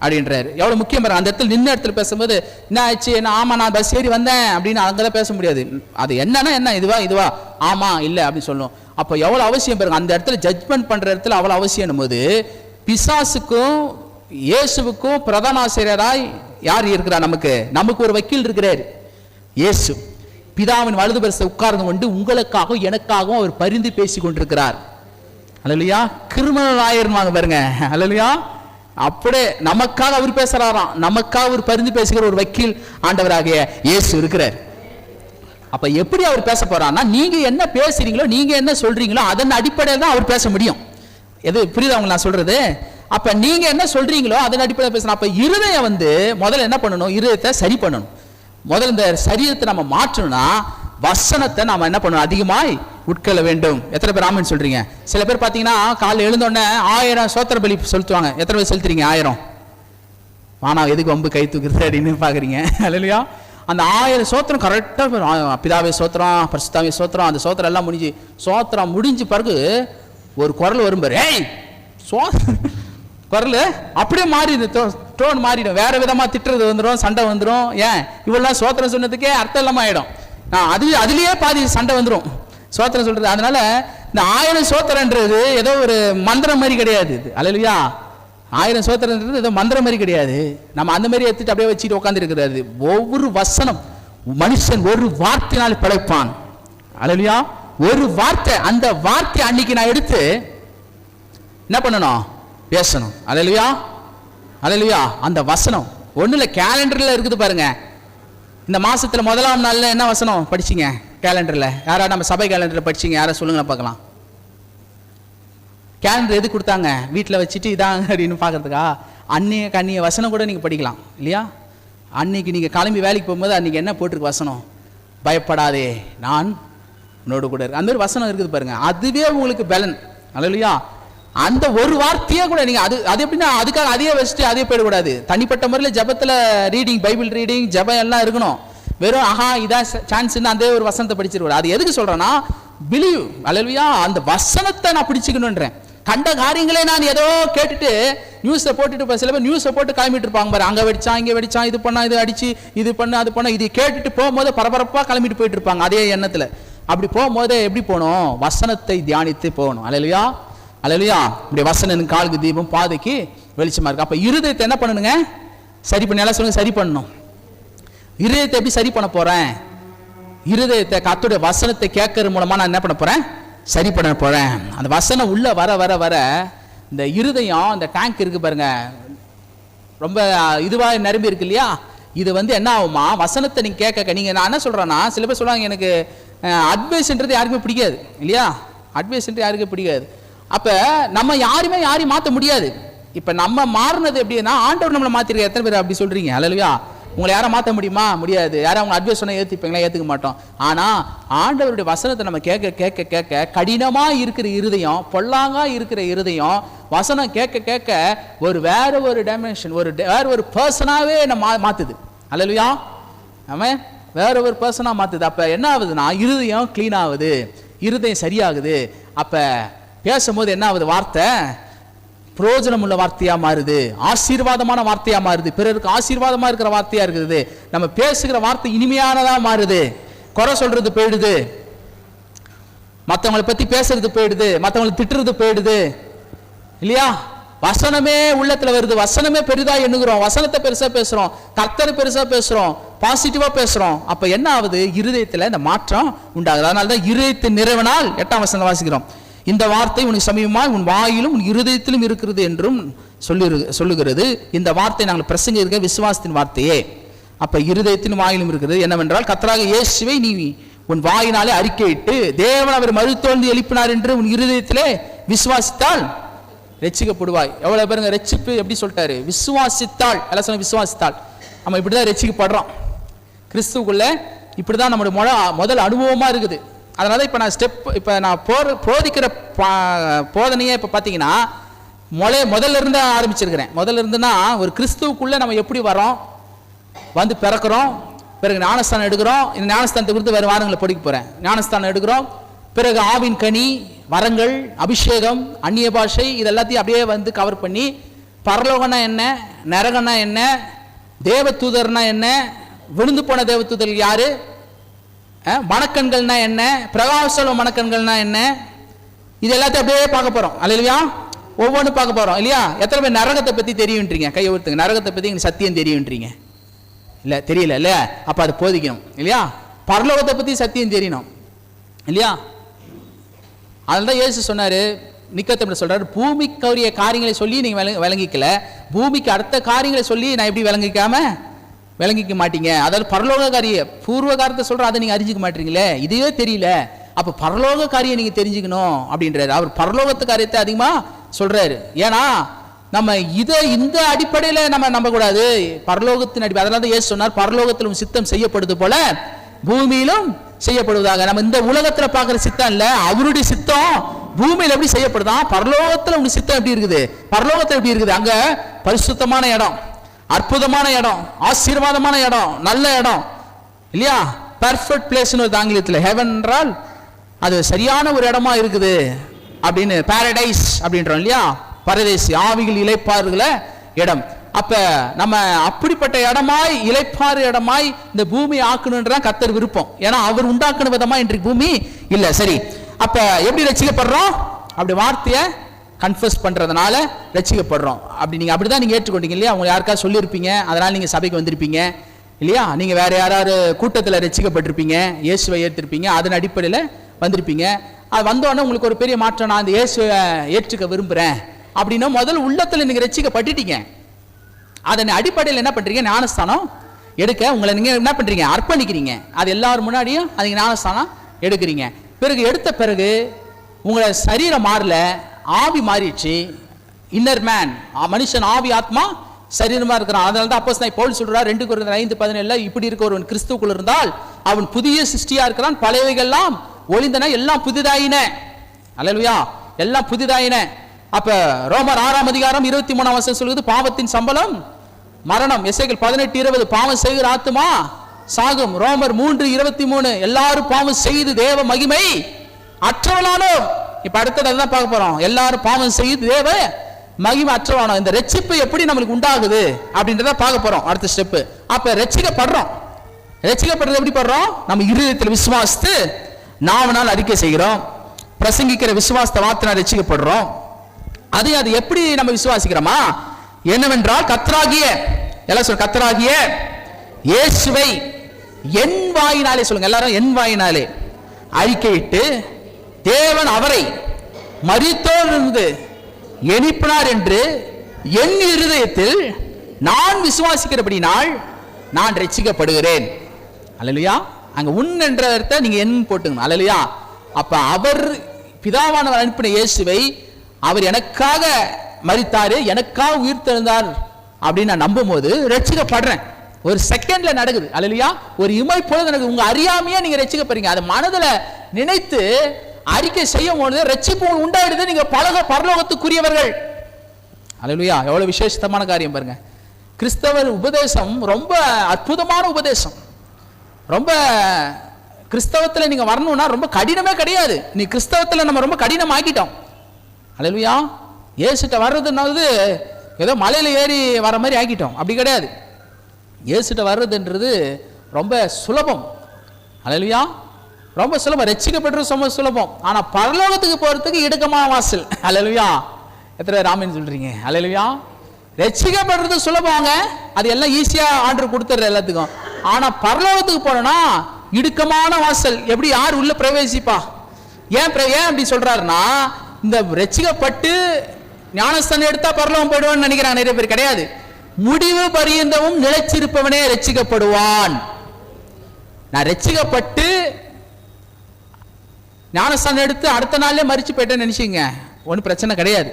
அப்படின்றாரு. எவ்வளோ முக்கியம் பாரு. அந்த இடத்துல நின்று இடத்துல பேசும்போது என்ன ஆச்சு, என்ன ஆமாம் நான் பஸ் ஏறி வந்தேன் அப்படின்னு அங்கே தான் பேச முடியாது. அது என்னன்னா என்ன, இதுவா ஆமாம் இல்லை அப்படின்னு சொல்லணும். அப்போ எவ்வளோ அவசியம் பாருங்க. அந்த இடத்துல ஜட்ஜ்மெண்ட் பண்ணுற இடத்துல அவ்வளோ அவசியம் போது, பிசாசுக்கும் இயேசுவுக்கும் பிரதான ஆசிரியராய் யார் இருக்கிறார், நமக்கு ஒரு வக்கீல் இருக்கிறார், இயேசு. பிதாவின் வலது பரிசை உட்கார்ந்து கொண்டு உங்களுக்காகவும் எனக்காகவும் அவர் பரிந்து பேசி கொண்டிருக்கிறார், அல்லேலூயா. கிரிமினல் ஆயிருவாங்க பாருங்க, அல்லேலூயா. அப்படியே நமக்காக அவர் பேசுறாராம், நமக்காக அவர் பரிந்து பேசுகிற ஒரு வக்கீல் ஆண்டவராகிய இயேசு இருக்கிறார். அப்ப எப்படி அவர் பேச போறாருன்னா, நீங்க என்ன பேசுறீங்களோ, நீங்க என்ன சொல்றீங்களோ அதன் அடிப்படையில் தான் அவர் பேச முடியும். எது புரியுதா உங்களுக்கு நான் சொல்றது? அப்ப நீங்க என்ன சொல்றீங்களோ அதன் அடிப்படையில் பேசணும். அப்ப இருதயம் வந்து முதல்ல என்ன பண்ணணும், இருதயத்தை சரி பண்ணணும். முதல்ல இந்த சரீரத்தை நம்ம மாற்றணும்னா வசனத்தை நாம என்ன பண்ணணும், அதிகமாய் உட்கொள்ள வேண்டும். எத்தனை பேர் ஆமென் சொல்றீங்க? சில பேர் பார்த்தீங்கன்னா காலையில் எழுந்தோடனே 1000 சோத்திர பலி செலுத்துவாங்க. எத்தனை பேர் செலுத்துறீங்க 1000? ஆனா எதுக்கு வம்பு கை தூக்குறது அப்படின்னு பாக்குறீங்க, அல்லேலூயா. அந்த 1000 சோத்திரம் கரெக்டாக பிதாவே சோத்திரம், பரிசுத்தாவே சோத்திரம், அந்த சோத்திரம் எல்லாம் சோத்திரம் முடிஞ்சு பிறகு ஒரு குரல் வரும் பாரு, ஏய் குரல் அப்படியே மாறிடும், டோன் மாறிடும், வேற விதமா திட்டுறது வந்துடும், சண்டை வந்துடும். ஏன் இவெல்லாம் சோத்திரம் சொன்னதுக்கே அர்த்தம் இல்லாம ஆயிடும். அதுலயே பாதி சண்டை வந்துடும் சோத்திரம் சொல்றது. அதனால இந்த 1000 சோத்திரன்றது ஏதோ ஒரு மந்திரம் மாதிரி கிடையாது, அல்லேலூயா. 1000 சோத்திரன்றது ஏதோ மந்திரம் மாதிரி கிடையாது. நம்ம அந்த மாதிரி எடுத்துட்டு அப்படியே வச்சுட்டு உட்காந்து இருக்கிறது. ஒவ்வொரு வசனம் மனுஷன் ஒரு வார்த்தையினால் பிழைப்பான், அல்லேலூயா. ஒரு வார்த்தை, அந்த வார்த்தை அன்னைக்கு நான் எடுத்து என்ன பண்ணணும், பேசணும், அல்லேலூயா, அல்லேலூயா. அந்த வசனம் ஒண்ணுல கேலண்டர்ல இருக்குது பாருங்க. இந்த மாசத்துல முதலாம் நாள்ல என்ன வசனம் படிச்சீங்க கேலண்டர்ல? யாரா நம்ம சபை கேலண்டர்ல படிச்சீங்க? யாரா சொல்லுங்க பார்க்கலாம். கேலண்டர் எது கொடுத்தாங்க? வீட்டில் வச்சுட்டு இதாங்க அப்படின்னு பார்க்கறதுக்கா? அந்நிய வசனம் கூட நீங்கள் படிக்கலாம் இல்லையா? அன்னைக்கு நீங்கள் கிளம்பி வேலைக்கு போகும்போது அன்னைக்கு என்ன போட்டிருக்கு வசனம்? பயப்படாதே நான் உன்னோடு கூட இருக்கு. அந்த மாதிரி வசனம் இருக்குது பாருங்க. அதுவே உங்களுக்கு பலன், அல்லேலூயா. அந்த ஒரு வார்த்தையே கூட நீங்கள் அது எப்படின்னா அதுக்காக அதையே வச்சுட்டு அதே போயிடக்கூடாது. தனிப்பட்ட முறையில் ஜபத்தில் ரீடிங், பைபிள் ரீடிங், ஜபம் எல்லாம் இருக்கணும். வெறும் இதான் சான்ஸ்ன்னு அந்த ஒரு வசனத்தை படிச்சிருக்கூடாது. அது எதுக்கு சொல்கிறேன்னா, பிலீவ், அல்லேலூயா. அந்த வசனத்தை நான் பிடிச்சிக்கணுன்றேன். கண்ட காரியங்களே நான் ஏதோ கேட்டுட்டு நியூஸை போட்டுட்டு, சில பேர் நியூஸை போட்டு கிளம்பிட்டு இருப்பாங்க பாரு, அங்கே வெடிச்சான் இங்கே வெடிச்சான், இது பண்ணா இது அடிச்சு, இது பண்ண அது பண்ண, இது கேட்டுட்டு போகும்போது பரபரப்பாக கிளம்பிட்டு போயிட்டு இருப்பாங்க அதே எண்ணத்தில். அப்படி போகும்போது எப்படி போகணும்? வசனத்தை தியானித்து போகணும், அல்லேலூயா, அல்லேலூயா. இப்படி வசனம் காலுக்கு தீபம், பாதைக்கு வெளிச்சமா இருக்கு. அப்ப இருதயத்தை என்ன பண்ணணுங்க? சரி பண்ணி, எல்லாம் சொல்லுங்க, சரி பண்ணணும். இருதயத்தை எப்படி சரி பண்ண போறேன்? இருதயத்தை கர்த்தருடைய வசனத்தை கேட்கறது மூலமா நான் என்ன பண்ண போறேன்? சரி பண்ண போறேன். அந்த வசனம் உள்ள வர வர வர இந்த இருதயம், இந்த டேங்க் இருக்கு பாருங்க, ரொம்ப இதுவா நிரம்பி இருக்கு இல்லையா, இது என்ன ஆகுமா, வசனத்தை நீங்க கேட்க நீங்க, நான் என்ன சொல்றேன்னா, சில பேர் சொல்லுவாங்க எனக்கு அட்வைஸ்ன்றது யாருக்குமே பிடிக்காது இல்லையா, அட்வைஸ்ன்றது யாருக்கும் பிடிக்காது. அப்ப நம்ம யாரையும் மாற்ற முடியாது. இப்ப நம்ம மாறினது எப்படின்னா, ஆண்டவர் நம்மளை மாத்திருக்க. எத்தனை பேர் அப்படி சொல்றீங்க? அல்லேலூயா. உங்களை யாரும் மாற்ற முடியுமா? முடியாது. யாரும் அவங்க அட்வைஸ் சொன்னா ஏற்றுப்பீங்களா? ஏற்றுக்க மாட்டோம். ஆனா ஆண்டவருடைய வசனத்தை நம்ம கேட்க கேட்க கேட்க கடினமா இருக்கிற இருதயம், பொல்லாங்கா இருக்கிற இருதயம், வசனம் கேட்க கேட்க வேற ஒரு டைமென்ஷன், வேற ஒரு பர்சனாவே நம்ம மாத்துது. அல்லேலூயா. ஆமென். வேற ஒரு பர்சனா மாத்துது. அப்ப என்ன ஆகுதுன்னா, இருதயம் கிளீன் ஆகுது, இருதயம் சரியாகுது. அப்ப பேசும்போது என்ன ஆகுது? வார்த்தை பிரயோஜனம் உள்ள வார்த்தையா மாறுது, ஆசீர்வாதமான வார்த்தையா மாறுது, பிறருக்கு ஆசீர்வாதமா இருக்கிற வார்த்தையா இருக்குது. நம்ம பேசுகிற வார்த்தை இனிமையானதா மாறுது, குறை சொல்றது போயிடுது, மற்றவங்களை பத்தி பேசுறது போயிடுது, மற்றவங்களை திட்டுறது போயிடுது இல்லையா. வசனமே உள்ளத்துல வருது, வசனமே பெரிதா எண்ணுகிறோம், வசனத்தை பெருசா பேசுறோம், கர்த்தரை பெருசா பேசுறோம், பாசிட்டிவா பேசுறோம். அப்ப என்ன ஆகுது? இருதயத்துல இந்த மாற்றம் உண்டாகுது. அதனாலதான் இருதயத்தின் நிறைவினால் 8ஆம் வசனம் வாசிக்கிறோம், இந்த வார்த்தை உனக்கு சமீபமாய் உன் வாயிலும் உன் இருதயத்திலும் இருக்கிறது என்றும் சொல்லுகிறது. இந்த வார்த்தை நாங்கள் பிரசங்கிக்க விசுவாசத்தின் வார்த்தையே. அப்ப இருதயத்தின் வாயிலும் இருக்கிறது என்னவென்றால், கர்த்தராகிய இயேசுவை நீ உன் வாயினாலே அறிக்கையிட்டு தேவன் அவர் மறுத்தோழ்ந்து எழுப்பினார் என்று உன் இருதயத்திலே விசுவாசித்தால் ரட்சிக்கப்படுவாய். எவ்வளவு பேருங்க ரட்சிப்பு எப்படி சொல்லிட்டாரு? விசுவாசித்தால். எல்லாம் சொன்ன விசுவாசித்தால். நம்ம இப்படிதான் ரட்சிக்கப்படுறோம் கிறிஸ்துவுக்குள்ள. இப்படிதான் நம்முடைய முதல் அனுபவமா இருக்குது. அதனால இப்போ நான் போதிக்கிற போதனையே இப்போ பார்த்தீங்கன்னா முதல்ல இருந்து ஆரம்பிச்சிருக்கிறேன். முதல்ல இருந்துன்னா, ஒரு கிறிஸ்துவுக்குள்ள நம்ம எப்படி வரோம், பிறக்கிறோம், பிறகு ஞானஸ்தானம் எடுக்கிறோம். இந்த ஞானஸ்தானத்தை குறித்து வேறு வாரங்களை படிக்க போகிறேன். ஞானஸ்தானம் எடுக்கிறோம், பிறகு ஆவின் கனி, வரங்கள், அபிஷேகம், அந்நிய பாஷை, இது எல்லாத்தையும் அப்படியே கவர் பண்ணி, பரலோகனா என்ன, நரகனா என்ன, தேவதூதர்னா என்ன, விழுந்து போன தேவதூதர்கள் யாரு, மணக்கண்கள்னா என்ன, பிரகாச மணக்கண்கள்னா என்ன, இது எல்லாத்தையும் அப்படியே பார்க்க போறோம். அல்லேலூயா. ஒவ்வொன்றும் பார்க்க போறோம் இல்லையா. எத்தனை பேர் நரகத்தை பத்தி தெரியுன்றீங்க? கையை ஒருத்துங்க. நரகத்தை பத்தி எனக்கு சத்தியம் தெரியுன்றீங்க. இல்ல, தெரியல இல்ல. அப்ப அது போதிக்கணும் இல்லையா. பரலோகத்தை பத்தி சத்தியம் தெரியணும் இல்லையா. அதனால்தான் இயேசு சொன்னாரு, நிக்கோதேமுக்கு சொல்றாரு, பூமிக்குரிய காரியங்களை சொல்லி நீங்க விளங்கிக்கல, பூமிக்கு அடுத்த காரியங்களை சொல்லி நான் எப்படி விளங்கிக்க மாட்டீங்க. அதாவது பரலோக காரிய பூர்வ காரியத்தை சொல்ற, அதை நீங்க அறிஞ்சிக்க மாட்டீங்களே, இதுவே தெரியல. அப்ப பரலோக காரியம் நீங்க தெரிஞ்சுக்கணும் அப்படின்றாரு. அவர் பரலோகத்து காரியத்தை அதிகமா சொல்றாரு. ஏன்னா நம்ம இந்த அடிப்படையில நம்ம நம்ப கூடாது, பரலோகத்தின் அடிப்படை. அதனால தான் இயேசு சொன்னார், பரலோகத்திலும் சித்தம் செய்யப்படுது போல பூமியிலும் செய்யப்படுவதாக. நம்ம இந்த உலகத்துல பாக்குற சித்தம் இல்ல, அவருடைய சித்தம் பூமியில எப்படி செய்யப்படுதான், பரலோகத்துல உங்க சித்தம் எப்படி இருக்குது, பரலோகத்துல எப்படி இருக்குது. அங்க பரிசுத்தமான இடம், அற்புதமான இடம், ஆசீர்வாதமான இடம், நல்ல இடம் இல்லையா. பெர்ஃபெக்ட் பிளேஸ்னு ஒரு ஆங்கிலத்தில் ஹெவன் என்றால் அது சரியான ஒரு இடமா இருக்குது அப்படின்னு, பாரடைஸ் அப்படின்றோம் இல்லையா. பரதேசி, ஆவிகள் இளைப்பாறுகிற இடம். அப்ப நம்ம அப்படிப்பட்ட இடமாய், இளைப்பாறு இடமாய் இந்த பூமி ஆக்கணும்ன்றதான் கர்த்தர் விருப்பம். ஏன்னா அவர் உண்டாக்குன விதமா இன்றைக்கு பூமி இல்ல. சரி, அப்ப எப்படி ரட்சிக்கப்படுறோம்? அப்படி வார்த்தையை கன்ஃபஸ் பண்றதுனால ரட்சிக்கப்படுறோம். அப்படி நீங்க அப்படிதான் நீங்க ஏற்றுக்கொண்டீங்க இல்லையா. அவங்க யாருக்காவது சொல்லியிருப்பீங்க, அதனால நீங்க சபைக்கு வந்திருப்பீங்க இல்லையா. நீங்க வேற யாராவது கூட்டத்தில் ரட்சிக்கப்பட்டிருப்பீங்க, இயேசுவை ஏற்றிருப்பீங்க, அதன் அடிப்படையில் வந்திருப்பீங்க. அது வந்தோடனே உங்களுக்கு ஒரு பெரிய மாற்றம், நான் அந்த இயேசுவை ஏற்றுக்க விரும்புறேன் அப்படின்னா முதல் உள்ளத்துல நீங்க ரட்சிக்கப்பட்டுட்டீங்க. அதன் அடிப்படையில் என்ன பண்றீங்க? ஞானஸ்தானம் எடுக்க உங்களை நீங்க என்ன பண்றீங்க? அர்ப்பணிக்கிறீங்க. அது எல்லாரும் முன்னாடியும் அதுக்கு ஞானஸ்தானம் எடுக்கிறீங்க. பிறகு எடுத்த பிறகு உங்களை சரீரம் மாறல, ஆவி மாறிடுச்சு. இன்னர் மேன், மனுஷன் ஆவி ஆத்மா சரீரமா இருக்கிறான். அதனால தான் அப்போஸ்தலன் பவுல் சொல்றார் 2 கொரிந்தியர் 5:17, இப்படி இருக்க ஒருவன் கிறிஸ்துவுக்குள் இருந்தால் அவன் புதிய சிருஷ்டியா இருக்கிறான், பழையவைகள் எல்லாம் ஒளிந்தன, எல்லாம் புதிதாயின. அல்லேலூயா, எல்லாம் புதிதாயின. அப்ப ரோமர் 6:23 சொல்லுது, பாவத்தின் சம்பளம் மரணம். எசேக்கியேல் 18:20, பாவம் செய்கிற ஆத்துமா சாகும். ரோமர் 3:23, எல்லாரும் பாவம் செய்து தேவ மகிமை அற்றவளானோம். இப்ப அடுத்தது தான் பார்க்க போறோம். எல்லாரும் பாவம் செய்து தேவ மகிமை அற்றவளானோம். இந்த ரட்சிப்பு எப்படி நம்மளுக்கு உண்டாகுது அப்படின்றத பார்க்க போறோம் அடுத்த ஸ்டெப். அப்ப ரட்சிக்கப்படுறோம். ரட்சிக்கப்படுறது எப்படி படுறோம்? நம்ம இருதயத்தில் விசுவாசித்து நாவனால் அறிக்கை செய்கிறோம், பிரசங்கிக்கிற விசுவாசத்தை வார்த்தையால் ரட்சிக்கப்படுறோம். அது எப்படி நம்ம விசுவாசிக்கிறோமா? என்னவென்றால் கர்த்தராகிய, எல்லாம் சொல்ற, கர்த்தராகிய இயேசுவை என் வாயினாலே, சொல்லுங்க எல்லாரும், என் வாயினாலே அறிக்கையிட்டு தேவன் அவரை மரித்தோரிலிருந்து எழுப்பினார் என்று என் இருதயத்தில் நான் விசுவாசிக்கிறபடினால் நான் ரட்சிக்கப்படுகிறேன். அல்லேலூயா. அங்க உன் என்ற அர்த்தம் நீங்க என் போட்டுங்க. அல்லேலூயா. அப்ப அவர் பிதாவானவர் அனுப்பின இயேசுவை அவர் எனக்காக மரித்தாரு, எனக்காக உயிர்த்தெழுந்தார் அப்படின்னு நான் நம்பும் போது ரட்சிக்கப்படுறேன். ஒரு செகண்ட்ல நடக்குது. அல்லேலூயா. ஒரு இமை பொழுது நடக்குது. உங்க அறியாமையே நீங்க ரட்சிக்கப்படுறீங்க. அதை மனதுல நினைத்து அறிக்கை செய்யும் பொழுது ரட்சிப்பு உண்டாயிடுது. நீங்க பரலோகத்துக்குரியவர்கள். அல்லேலூயா. எவ்வளவு விசேஷமான காரியம் பாருங்க. கிறிஸ்தவர் உபதேசம் ரொம்ப அற்புதமான உபதேசம். ரொம்ப கிறிஸ்தவத்தில் நீங்க வரணும்னா ரொம்ப கடினமே கிடையாது. நீ கிறிஸ்தவத்தில் நம்ம ரொம்ப கடினம் ஆக்கிட்டோம். அல்லேலூயா. இயேசுட்ட வர்றதுன்றது ஏதோ மலையில ஏறி வர மாதிரி ஆக்கிட்டோம். அப்படி கிடையாது. இயேசுட்ட வர்றதுன்றது ரொம்ப சுலபம். அல்லேலூயா. ரொம்ப சுலபம். ரட்சிக்கப்படுறது ரொம்ப சுலபம். ஆனா பரலோகத்துக்கு போறதுக்கு இடுக்கமான வாசல். அல்லேலூயா. எத்தனை ராமன் சொல்றீங்க? அல்லேலூயா. ரட்சிக்கப்படுறது சுலபங்க, அது எல்லாம் ஈஸியா ஆர்டர் கொடுத்துற எல்லாத்துக்கும். ஆனா பரலோகத்துக்கு போனா இடுக்கமான வாசல். எப்படி யார் உள்ள பிரவேசிப்பா? ஏன் அப்படி சொல்றாருன்னா, இந்த ரட்சிக்கப்பட்டு ஞானஸ்தானம் எடுத்தா பரலோகம் போயிடுவான்னு நினைக்கிறாங்க நிறைய பேர். கிடையாது. முடிவு பரியந்தமும் நிலைச்சிருப்பவனே ரட்சிக்கப்படுவான். நான் ரட்சிக்கப்பட்டு ஞானஸ்தானம் எடுத்து அடுத்த நாளே மரிச்சு போயிட்டேன்னு நினைச்சிங்க, ஒன்றும் பிரச்சனை கிடையாது.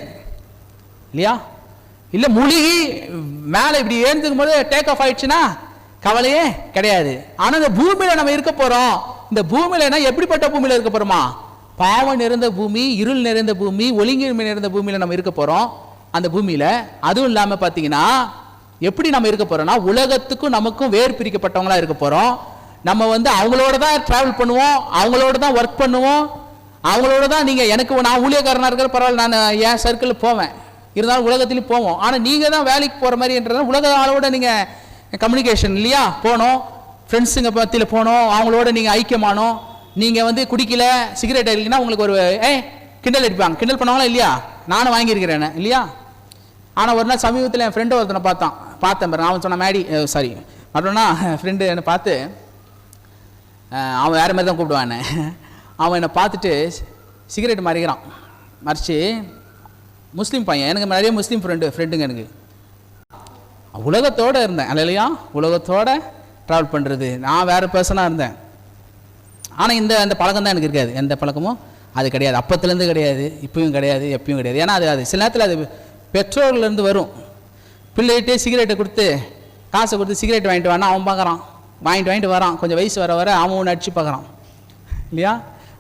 இல்லையா? இல்லை மூழ்கி மேலே இப்படி ஏந்துக்கும் போது டேக் ஆஃப் ஆயிடுச்சுன்னா கவலையே கிடையாது. ஆனால் இந்த பூமியில் நம்ம இருக்க போகிறோம். இந்த பூமியில் எப்படிப்பட்ட பூமியில் இருக்க போகிறோமா? பாவம் நிறைந்த பூமி, இருள் நிறைந்த பூமி, ஒழுங்கின்மை நிறைந்த பூமியில் நம்ம இருக்க போகிறோம். அந்த பூமியில் அதுவும் இல்லாமல் பார்த்தீங்கன்னா எப்படி நம்ம இருக்க போகிறோம்னா, உலகத்துக்கும் நமக்கும் வேறு பிரிக்கப்பட்டவங்களா இருக்க போகிறோம். நம்ம அவங்களோட தான் ட்ராவல் பண்ணுவோம், அவங்களோட தான் ஒர்க் பண்ணுவோம், அவங்களோட தான். நீங்கள் எனக்கு நான் ஊழியக்காரனாக இருக்கிற பரவாயில்ல, நான் என் சர்க்கிளில் போவேன், இருந்தாலும் உலகத்திலையும் போவோம். ஆனால் நீங்கள் தான் வேலைக்கு போகிற மாதிரின்றதால உலக ஆளோட நீங்கள் கம்யூனிகேஷன் இல்லையா போனோம், ஃப்ரெண்ட்ஸுங்க பற்றியில் போனோம், அவங்களோட நீங்கள் ஐக்கியமானோம். நீங்கள் குடிக்கல சிகரெட் அடிக்கலைன்னா உங்களுக்கு ஒரு கிண்டல் அடிப்பாங்க. கிண்டல் பண்ணுவாங்களா இல்லையா? நானும் வாங்கியிருக்கிறேன் இல்லையா? ஆனால் ஒரு நாள் சமீபத்தில் என் ஃப்ரெண்டு ஒருத்தனை பார்த்தேன் பாரு. அவன் சொன்ன மேடி சாரி மற்றொன்னா ஃப்ரெண்டு என்னை பார்த்து, அவன் வேறு மாதிரி தான் கூப்பிடுவான் என்ன. அவன் என்னை பார்த்துட்டு சிகரெட் மறித்து முஸ்லீம் பையன். எனக்கு நிறைய முஸ்லீம் ஃப்ரெண்டுங்க எனக்கு. உலகத்தோடு இருந்தேன். இல்லையா? உலகத்தோடு ட்ராவல் பண்ணுறது. நான் வேறு பர்சனாக இருந்தேன். ஆனால் அந்த பழக்கம் தான் எனக்கு இருக்காது. எந்த பழக்கமும் அது கிடையாது. அப்பத்துலேருந்து கிடையாது, இப்பவும் கிடையாது, எப்பயும் கிடையாது. ஏன்னா அது சில நேரத்தில் அது பெற்றோர்லேருந்து வரும். பிள்ளைகிட்டே சிகரெட்டை கொடுத்து காசை கொடுத்து சிகரெட் வாங்கிட்டு வானா அவன் பார்க்குறான், வாங்கிட்டு வரான். கொஞ்சம் வயசு வர அவன் ஒன்று அடித்து பார்க்குறான் இல்லையா?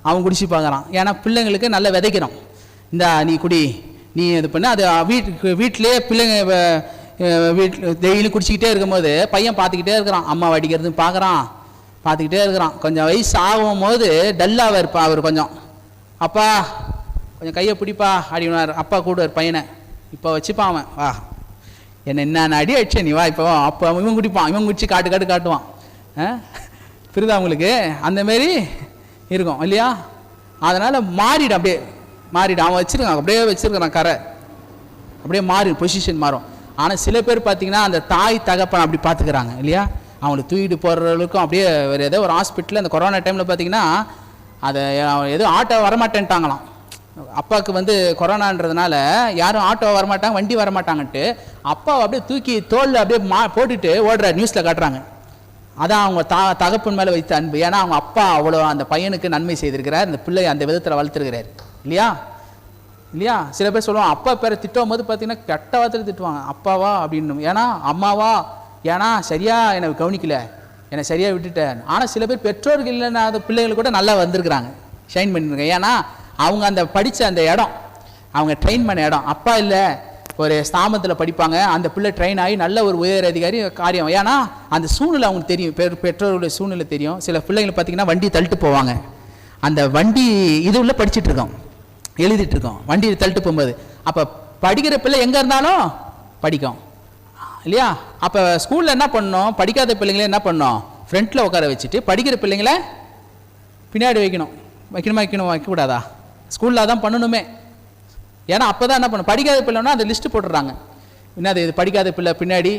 அவன் குடிச்சு பார்க்குறான். ஏன்னா பிள்ளைங்களுக்கு நல்லா விதைக்கிறோம். இந்த நீ குடி, நீ இது பண்ணு. அது வீட்டிலே பிள்ளைங்க வீட்டில் டெய்லியும் குடிச்சிக்கிட்டே இருக்கும்போது பையன் பார்த்துக்கிட்டே இருக்கிறான். அம்மா வடிக்கிறது பார்த்துக்கிட்டே இருக்கிறான். கொஞ்சம் வயசு ஆகும் போது டல்லாக இருப்பா. அவர் கொஞ்சம், அப்பா கொஞ்சம் கையை பிடிப்பா அப்படின்னார். அப்பா கூடுவார் பையனை. இப்போ வச்சுப்பான் அவன், வா என்ன அடி அடிச்சே நீ வா இப்போ. அப்போ இவன் குடிப்பான், இவன் குடிச்சு காட்டுவான். புரியுதா உங்களுக்கு? அந்தமாரி இருக்கும் இல்லையா? அதனால் மாறிடும், அப்படியே மாறிடும். அவன் வச்சுருக்கான், அப்படியே வச்சுருக்கிறான் கரை, அப்படியே பொசிஷன் மாறும். ஆனால் சில பேர் பார்த்தீங்கன்னா அந்த தாய் தகப்பன் அப்படி பார்த்துக்கிறாங்க இல்லையா? அவங்களுக்கு தூக்கிட்டு போகிறவங்களுக்கும் அப்படியே வேறு ஏதோ ஒரு ஹாஸ்பிட்டலில் அந்த கொரோனா டைமில் பார்த்தீங்கன்னா அதை ஏதோ ஆட்டோ வரமாட்டேன்ட்டாங்களாம். அப்பாவுக்கு கொரோனான்றதுனால யாரும் ஆட்டோ வரமாட்டாங்க, வண்டி வரமாட்டாங்கன்ட்டு அப்பாவை அப்படியே தூக்கி தோளில் அப்படியே போட்டுட்டு ஓடுற நியூஸில் காட்டுறாங்க. அதான் அவங்க தகப்பன் மேலே வைத்த அன்பு. ஏன்னா அவங்க அப்பா அவ்வளோ அந்த பையனுக்கு நன்மை செய்திருக்கிறார், அந்த பிள்ளை அந்த விதத்தில் வளர்த்துருக்கிறார் இல்லையா? சில பேர் சொல்லுவாங்க அப்பா பேரை திட்டும் போது பார்த்தீங்கன்னா கெட்ட வார்த்தையில் திட்டுவாங்க, அப்பாவா அப்படின்னு. ஏன்னா அம்மாவா, ஏன்னா சரியாக என்னை கவனிக்கல, என்னை சரியாக விட்டுட்டேன். ஆனால் சில பேர் பெற்றோர்கள் இல்லைன்னா அந்த பிள்ளைகள் கூட நல்லா வந்திருக்கிறாங்க, ஷைன் பண்ணியிருக்காங்க. ஏன்னா அவங்க அந்த படித்த அந்த இடம், அவங்க ட்ரெயின் பண்ண இடம். அப்பா இல்லை ஒரு ஸ்தாபனத்தில் படிப்பாங்க, அந்த பிள்ளை ட்ரெயின் ஆகி நல்ல ஒரு உயர் அதிகாரி காரியம். ஏன்னா அந்த சூழ்நிலை அவங்களுக்கு தெரியும், பெற்றோருடைய சூழ்நிலை தெரியும். சில பிள்ளைங்களை பார்த்தீங்கன்னா வண்டி தள்ளிட்டு போவாங்க. அந்த வண்டி இது உள்ள படிச்சுட்டு இருக்கோம், எழுதிட்டு இருக்கோம், வண்டி தள்ளிட்டு போகும்போது. அப்போ படிக்கிற பிள்ளை எங்கே இருந்தாலும் படிக்கும் இல்லையா? அப்போ ஸ்கூலில் என்ன பண்ணணும், படிக்காத பிள்ளைங்களே என்ன பண்ணணும், ஃப்ரண்ட்டில் உட்கார வச்சுட்டு படிக்கிற பிள்ளைங்களை பின்னாடி வைக்கக்கூடாதா? ஸ்கூலில் தான் பண்ணணுமே. ஏன்னா அப்போ தான் என்ன பண்ணணும், படிக்காத பிள்ளைன்னா அந்த லிஸ்ட்டு போட்டுடுறாங்க. என்னது இது படிக்காத பிள்ளை பின்னாடி,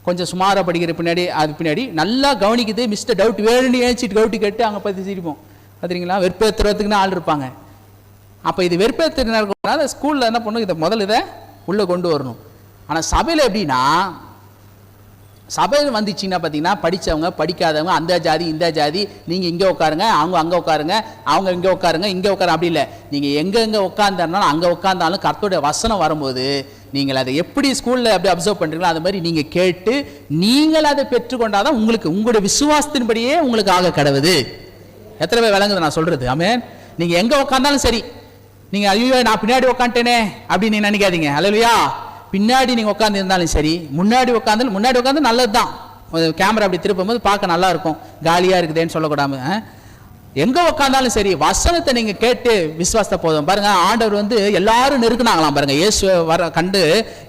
கொஞ்சம் சுமாராக படிக்கிற பின்னாடி அது பின்னாடி நல்லா கவனிக்குது. மிஸ்டர் டவுட் வேணும்னு ஏஞ்சிட்டு டவுட்டு கேட்டு அங்கே பற்றி சிரிப்போம். பார்த்துறீங்களா? வெறுப்பேற்றுறதுக்குன்னு ஆள் இருப்பாங்க. அப்போ இது வெறுப்பேற்றுனால ஸ்கூலில் என்ன பண்ணணும், இதை முதல்ல இதை உள்ளே கொண்டு வரணும். ஆனால் சபையில் எப்படின்னா, சபையில் வந்துச்சிங்கன்னா பார்த்தீங்கன்னா படித்தவங்க படிக்காதவங்க, அந்த ஜாதி இந்த ஜாதி, நீங்கள் இங்கே உட்காருங்க, அவங்க அங்கே உட்காருங்க, அவங்க இங்கே உட்காருங்க, இங்கே உட்காரு, அப்படி இல்லை. நீங்கள் எங்கே உட்காந்தாலும் அங்கே உட்காந்தாலும் கர்த்தருடைய வசனம் வரும்போது நீங்கள் அதை எப்படி ஸ்கூலில் எப்படி அப்சர்வ் பண்ணுறீங்களோ அது மாதிரி நீங்கள் கேட்டு நீங்கள் அதை பெற்றுக்கொண்டாதான் உங்களுக்கு உங்களுடைய விசுவாசத்தின்படியே உங்களுக்கு ஆக கடவுது. எத்தனை பேர் விளங்குது நான் சொல்கிறது? ஆமென். நீங்கள் எங்கே உட்காந்தாலும் சரி, நீங்கள் ஐயோ நான் பின்னாடி உட்காந்துட்டேனே அப்படின்னு நீங்கள் நினைக்காதீங்க. அல்லேலூயா. பின்னாடி நீங்கள் உட்காந்து இருந்தாலும் சரி, முன்னாடி உட்காந்து நல்லது தான். கேமரா அப்படி திருப்பும் போது பார்க்க நல்லா இருக்கும், காலியாக இருக்குதேன்னு சொல்லக்கூடாது. எங்கே உட்காந்தாலும் சரி வசனத்தை நீங்கள் கேட்டு விசுவாசத்தை போதும். பாருங்க, ஆண்டவர் எல்லாரும் நெருக்குனாங்களாம். பாருங்க, இயேசு வர கண்டு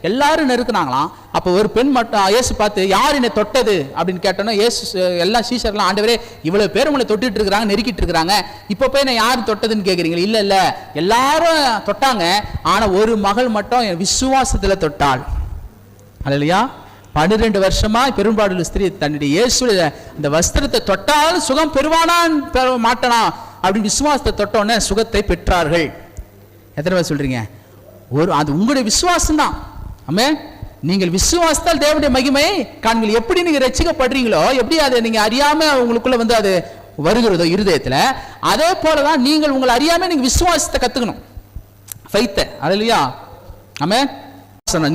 எல்லாரும் நெருக்குனாங்களாம். அப்போ ஒரு பெண் மட்டும் இயேசு பார்த்து யார் என்னை தொட்டது அப்படின்னு கேட்டோன்னா, இயேசு எல்லா சீஷர்லாம் ஆண்டவரே இவ்வளோ பேர் உங்களை தொட்டுட்டு இருக்கிறாங்க, நெருக்கிட்டு இருக்கிறாங்க, இப்போ போய் நான் யார் தொட்டதுன்னு கேட்குறீங்களா? இல்லை இல்லை, எல்லாரும் தொட்டாங்க, ஆனால் ஒரு மகள் மட்டும் என் விசுவாசத்தில் தொட்டாள். அல்லேலூயா. 12 வருஷமா பெரும்பாடு ஸ்திரீ தன்னுடைய இயேசுடைய இந்த வஸ்திரத்தை தொட்டால் சுகம் பெறுவானான் மாட்டனா அப்படின்னு விசுவாசத்தை தொட்டோன்னே சுகத்தை பெற்றார்கள். எத்தனை பேர் சொல்றீங்க? அது உங்களுடைய விசுவாசம் தான். ஆமென். நீங்கள் விசுவாசத்தால் தேவனுடைய மகிமை காண்கள். எப்படி நீங்க ரட்சிக்கப்படுறீங்களோ, எப்படி அதை நீங்க அறியாம உங்களுக்குள்ள அது வருகிறதோ இருதயத்துல, அதே போலதான் நீங்கள் உங்களை அறியாம நீங்க விசுவாசத்தை கத்துக்கணும். ஃபெய்த். அல்லேலூயா. ஆமென்.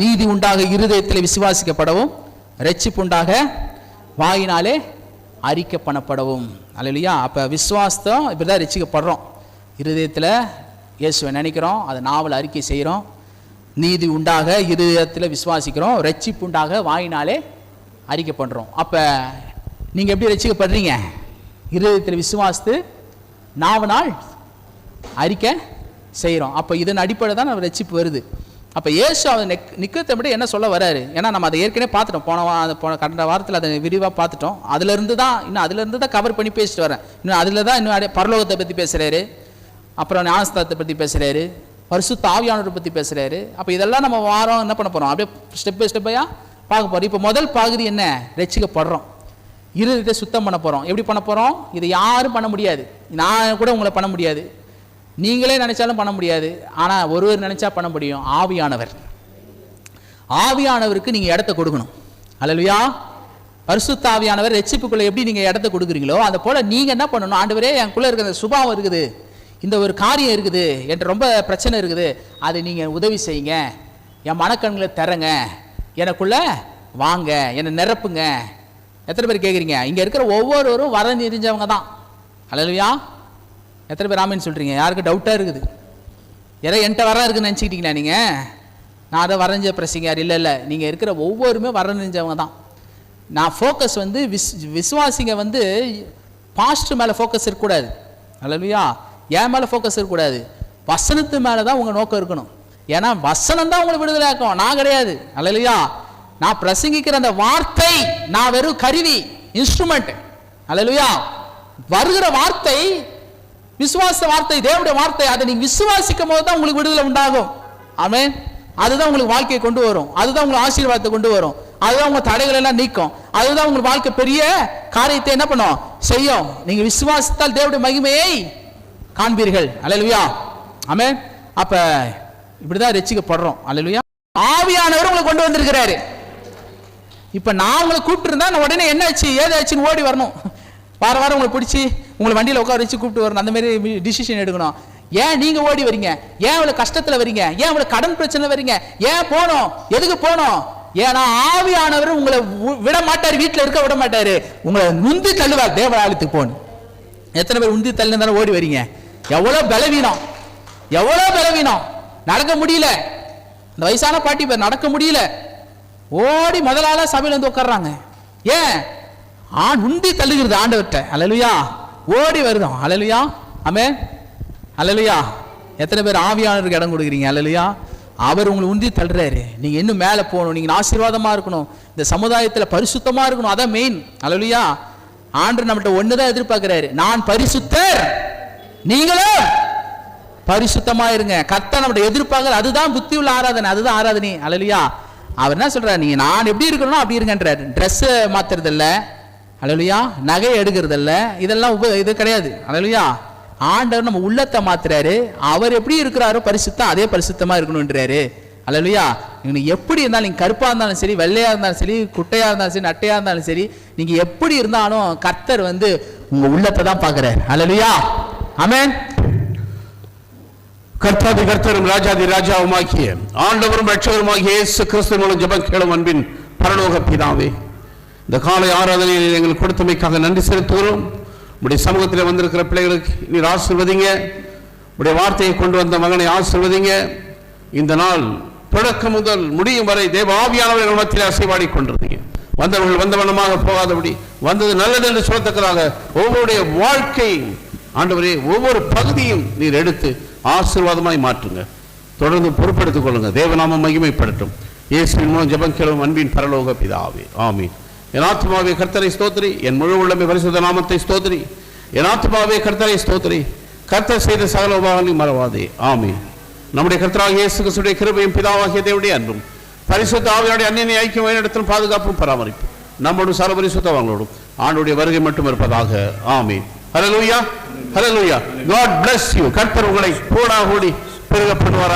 நீதி உண்டாக இருதயத்தில் விசுவாசிக்கப்படவும், ரட்சிப்பு உண்டாக வாயினாலே அறிக்கை பண்ணப்படவும். அல்லேலூயா. அப்போ விசுவாசம் இப்படிதான் ரட்சிக்கப்படுறோம். இருதயத்தில் இயேசுவை நினைக்கிறோம், அதை நாவல் அறிக்கை செய்கிறோம். நீதி உண்டாக இருதயத்தில் விசுவாசிக்கிறோம், ரட்சிப்பு உண்டாக வாயினாலே அறிக்கை பண்ணுறோம். அப்போ நீங்கள் எப்படி ரட்சிக்கப்படுறீங்க? இருதயத்தில் விசுவாசித்து நாவனால் அறிக்கை செய்கிறோம். அப்போ இதன் அடிப்படை தான் நம்ம ரட்சிப்பு வருது. அப்போ இயேசு அதை நிற்கிறத விட என்ன சொல்ல வராரு? ஏன்னா நம்ம அதை ஏற்கனவே பார்த்துட்டோம், கடந்த வாரத்தில் அதை விரிவாக பார்த்துட்டோம். அதுலேருந்து தான் கவர் பண்ணி பேசிட்டு வரேன். இன்னும் பரலோகத்தை பற்றி பேசுகிறாரு, அப்புறம் ஞானஸ்தானத்தை பற்றி பேசுகிறாரு, பரிசுத்த ஆவியானவரை பற்றி பேசுகிறாரு. அப்போ இதெல்லாம் நம்ம வாரம் என்ன பண்ண போகிறோம்? அப்படியே ஸ்டெப் பை ஸ்டெப்பையாக பார்க்க போகிறோம். இப்போ முதல் பகுதி என்ன? ரட்சிக்கப்படுறோம், இருதயத்தை சுத்தம் பண்ண போகிறோம். எப்படி பண்ண போகிறோம்? இதை யாரும் பண்ண முடியாது. நான் கூட உங்களை பண்ண முடியாது, நீங்களே நினைச்சாலும் பண்ண முடியாது. ஆனால் ஒருவர் நினைச்சா பண்ண முடியும். ஆவியானவர். ஆவியானவருக்கு நீங்கள் இடத்த கொடுக்கணும். அல்லேலூயா. பரிசுத்த ஆவியானவர் ரட்சிப்புக்குள்ள எப்படி நீங்கள் இடத்த கொடுக்குறீங்களோ அதை போல நீங்கள் என்ன பண்ணணும்? ஆண்டவரே, எனக்குள்ளே இருக்கிற சுபாவம் இருக்குது, இந்த ஒரு காரியம் இருக்குது, என்கிட்ட ரொம்ப பிரச்சனை இருக்குது, அதை நீங்கள் உதவி செய்யுங்க, என் மனக்கண்களை தரங்க, எனக்குள்ள வாங்க, என்னை நிரப்புங்க. எத்தனை பேர் கேட்குறீங்க? இங்கே இருக்கிற ஒவ்வொருவரும் வர தெரிஞ்சவங்க தான். அல்லேலூயா. எத்தனை பேர் ஆமேன்னு சொல்கிறீங்க? யாருக்கு டவுட்டாக இருக்குது? யாரோ என்கிட்ட வர இருக்குன்னு நினச்சிக்கிட்டீங்களா நீங்கள்? நான் அதை வரைஞ்ச பிரசிங்கார் இல்லை. நீங்கள் இருக்கிற ஒவ்வொருமே வர தெரிஞ்சவங்க தான். நான் ஃபோக்கஸ் விசுவாசிங்க பாஸ்ட் மேலே ஃபோக்கஸ் இருக்கக்கூடாது. அல்லேலூயா. என் மேலே ஃபோக்கஸ் இருக்கக்கூடாது, வசனத்து மேலே தான் உங்கள் நோக்கம் இருக்கணும். ஏன்னா வசனம் தான் உங்களை விடுதலை ஆக்கும், நான் கிடையாது. அல்லேலூயா. நான் பிரசங்கிக்கிற அந்த வார்த்தை நான் வெறும் கருவி, இன்ஸ்ட்ருமெண்ட். அல்லேலூயா. வருகிற வார்த்தை விசுவாச வார்த்தை, தேவனுடைய வார்த்தை. அதை நீங்க விசுவாசிக்கும் போது தான் உங்களுக்கு விடுதலை உண்டாகும். ஆமென். அதுதான் உங்களுக்கு வாழ்க்கையை கொண்டு வரும், அதுதான் உங்களுக்கு ஆசீர்வாதத்தை கொண்டு வரும், அதுதான் உங்க தடைகள் எல்லாம் நீக்கும், அதுதான் உங்களுக்கு வாழ்க்கை பெரிய காரியத்தை என்ன பண்ணும்? செய்யும். நீங்க விசுவாசித்தால் தேவனுடைய மகிமையை காண்பீர்கள். அல்லேலூயா. ஆமென். அப்ப இப்படிதான் ரட்சிக்கப்படுறோம். அல்லேலூயா. ஆவியானவர் உங்களை கொண்டு வந்திருக்கிறாரு. இப்ப நான் உங்களை கூப்பிட்டு இருந்தா நான் உடனே என்ன ஆச்சு ஏதாச்சுன்னு ஓடி வரணும். வாரம் உங்களை பிடிச்சி உங்களை வண்டியில் உட்கார வச்சு கூப்பிட்டு வரணும், அந்த மாதிரி டிசிஷன் எடுக்கணும். ஏன் நீங்க ஓடி வரீங்க? ஏன் இவ்வளவு கஷ்டத்துல வரீங்க? ஏன் இவ்வளவு கடன் பிரச்சனை வரீங்க? ஏன் போனோம்? எதுக்கு போனோம்? ஏன்னா ஆவியானவர் உங்களை விட மாட்டாரு, வீட்டில் இருக்க விட மாட்டாரு, உங்களை உந்தி தள்ளுவார் தேவ ஆலயத்துக்கு போகணும். எத்தனை பேர் உந்தி தள்ளுனாலும் ஓடி வரீங்க? எவ்வளவு பலவீனம், எவ்வளவு பலவீனம், நடக்க முடியல. இந்த வயசான பாட்டி பேர் நடக்க முடியல, ஓடி முதலாள சபையில உட்கார்றாங்க. ஏன்? உந்தி தள்ளுகிறது ஆண்டவர்கிட்ட. அல்லேலூயா. ஓடி வருதோம். அல்லேலூயா. ஆமென். அல்லேலூயா. எத்தனை பேர் ஆவியானவருக்கு இடம் கொடுக்குறீங்க? அல்லேலூயா. அவர் உங்களை உந்தி தள்ளுறாரு. நீங்க இன்னும் மேலே போகணும், நீங்க ஆசீர்வாதமா இருக்கணும், இந்த சமுதாயத்தில் பரிசுத்தமா இருக்கணும், அதான் மெயின். அல்லேலூயா. ஆண்டவர் நம்மகிட்ட ஒண்ணுதான் எதிர்பார்க்கிறாரு, நான் பரிசுத்தர் நீங்களும் பரிசுத்தமா இருங்க. கர்த்தர் நம்மகிட்ட எதிர்பார்க்கிற அதுதான் புத்தி உள்ள ஆராதனை, அதுதான் ஆராதனை. அல்லேலூயா. அவர் என்ன சொல்றாரு, நீங்க நான் எப்படி இருக்கணும் அப்படி இருங்கன்றாரு. ட்ரெஸ் மாத்துறது இல்ல, அல்லேலூயா, நகை எடுக்கிறது இல்ல, இதெல்லாம் இது கிடையாது. அல்லேலூயா, ஆண்டவர் நம்ம உள்ளத்தை மாத்துறாரு. அவர் எப்படி இருக்கிறாரோ பரிசுத்தம் அதே பரிசுத்தமா இருக்கணும்ன்றாரு. அல்லேலூயா, நீங்க எப்படி இருந்தாலும், நீங்க கருப்பா இருந்தாலும் சரி, வெள்ளையா இருந்தாலும் சரி, குட்டையா இருந்தாலும் சரி, நட்டையா இருந்தாலும் சரி, நீங்க எப்படி இருந்தாலும் கர்த்தர் உங்க உள்ளத்தை தான் பாக்குறாரு. அல்லேலூயா, ஆமென். கர்த்தாதி கர்த்தரும் ராஜாதி ராஜாவுமாகிய ஆண்டவரும் ரட்சகருமாகிய இயேசு கிறிஸ்து மூலம் ஜெபம் கேளும் அன்பின் பரலோக பிதாவே, இந்த காலை ஆராதனையில் எங்களுக்கு கொடுத்தமைக்காக நன்றி செலுத்துகிறோம். உடைய சமூகத்தில் வந்திருக்கிற பிள்ளைகளுக்கு நீர் ஆசீர்வதிங்க. உடைய வார்த்தையை கொண்டு வந்த மகனை ஆசீர்வதிங்க. இந்த நாள் தொடக்கம் முதல் முடியும் வரை தேவ ஆவியானவர்கள் மத்தியில் அசைவாடி கொண்டிருந்தீங்க. வந்தவர்கள் வந்தவண்ணமாக போகாதபடி, வந்தது நல்லது என்று சொல்லத்தக்கதாக ஒவ்வொருடைய வாழ்க்கை ஆண்டவரே ஒவ்வொரு பகுதியும் நீர் எடுத்து ஆசீர்வாதமாய் மாற்றுங்க. தொடர்ந்து பொறுப்பெடுத்துக் கொள்ளுங்க. தேவநாமம் மகிமைப்படட்டும். இயேசுவின் மூலம் ஜெபம் கேளும் அன்பின் பரலோக பிதாவே, ஆமீன். என் ஆத்துமாவே கர்த்தரை ஸ்தோத்திரி, என் முழு உள்ளமே பரிசுத்த நாமத்தை ஸ்தோத்திரி. என் ஆத்துமாவே கர்த்தரை ஸ்தோத்திரி, கர்த்தர் செய்த சகல உபகாரங்களையும் மறவாதே, ஆமீன். நம்முடைய கர்த்தராகிய இயேசு கிறிஸ்துவின் கிருபையும் பிதாவாகிய தேவனுடைய அன்பும் பரிசுத்த ஆவியானுடைய அன்னிய ஐக்கியம் வழிநடத்தலும் பாதுகாப்பும் பராமரிப்பும் நம்மோடு சர்வ பரிசுத்தவான்களோடும் ஆண்டவருடைய வருகை மட்டும் இருப்பதாக, ஆமீன். ஹல்லேலூயா, ஹல்லேலூயா. God bless you. கர்த்தர் உங்களை கூடா கூடி பெருக பண்ணுவாரா.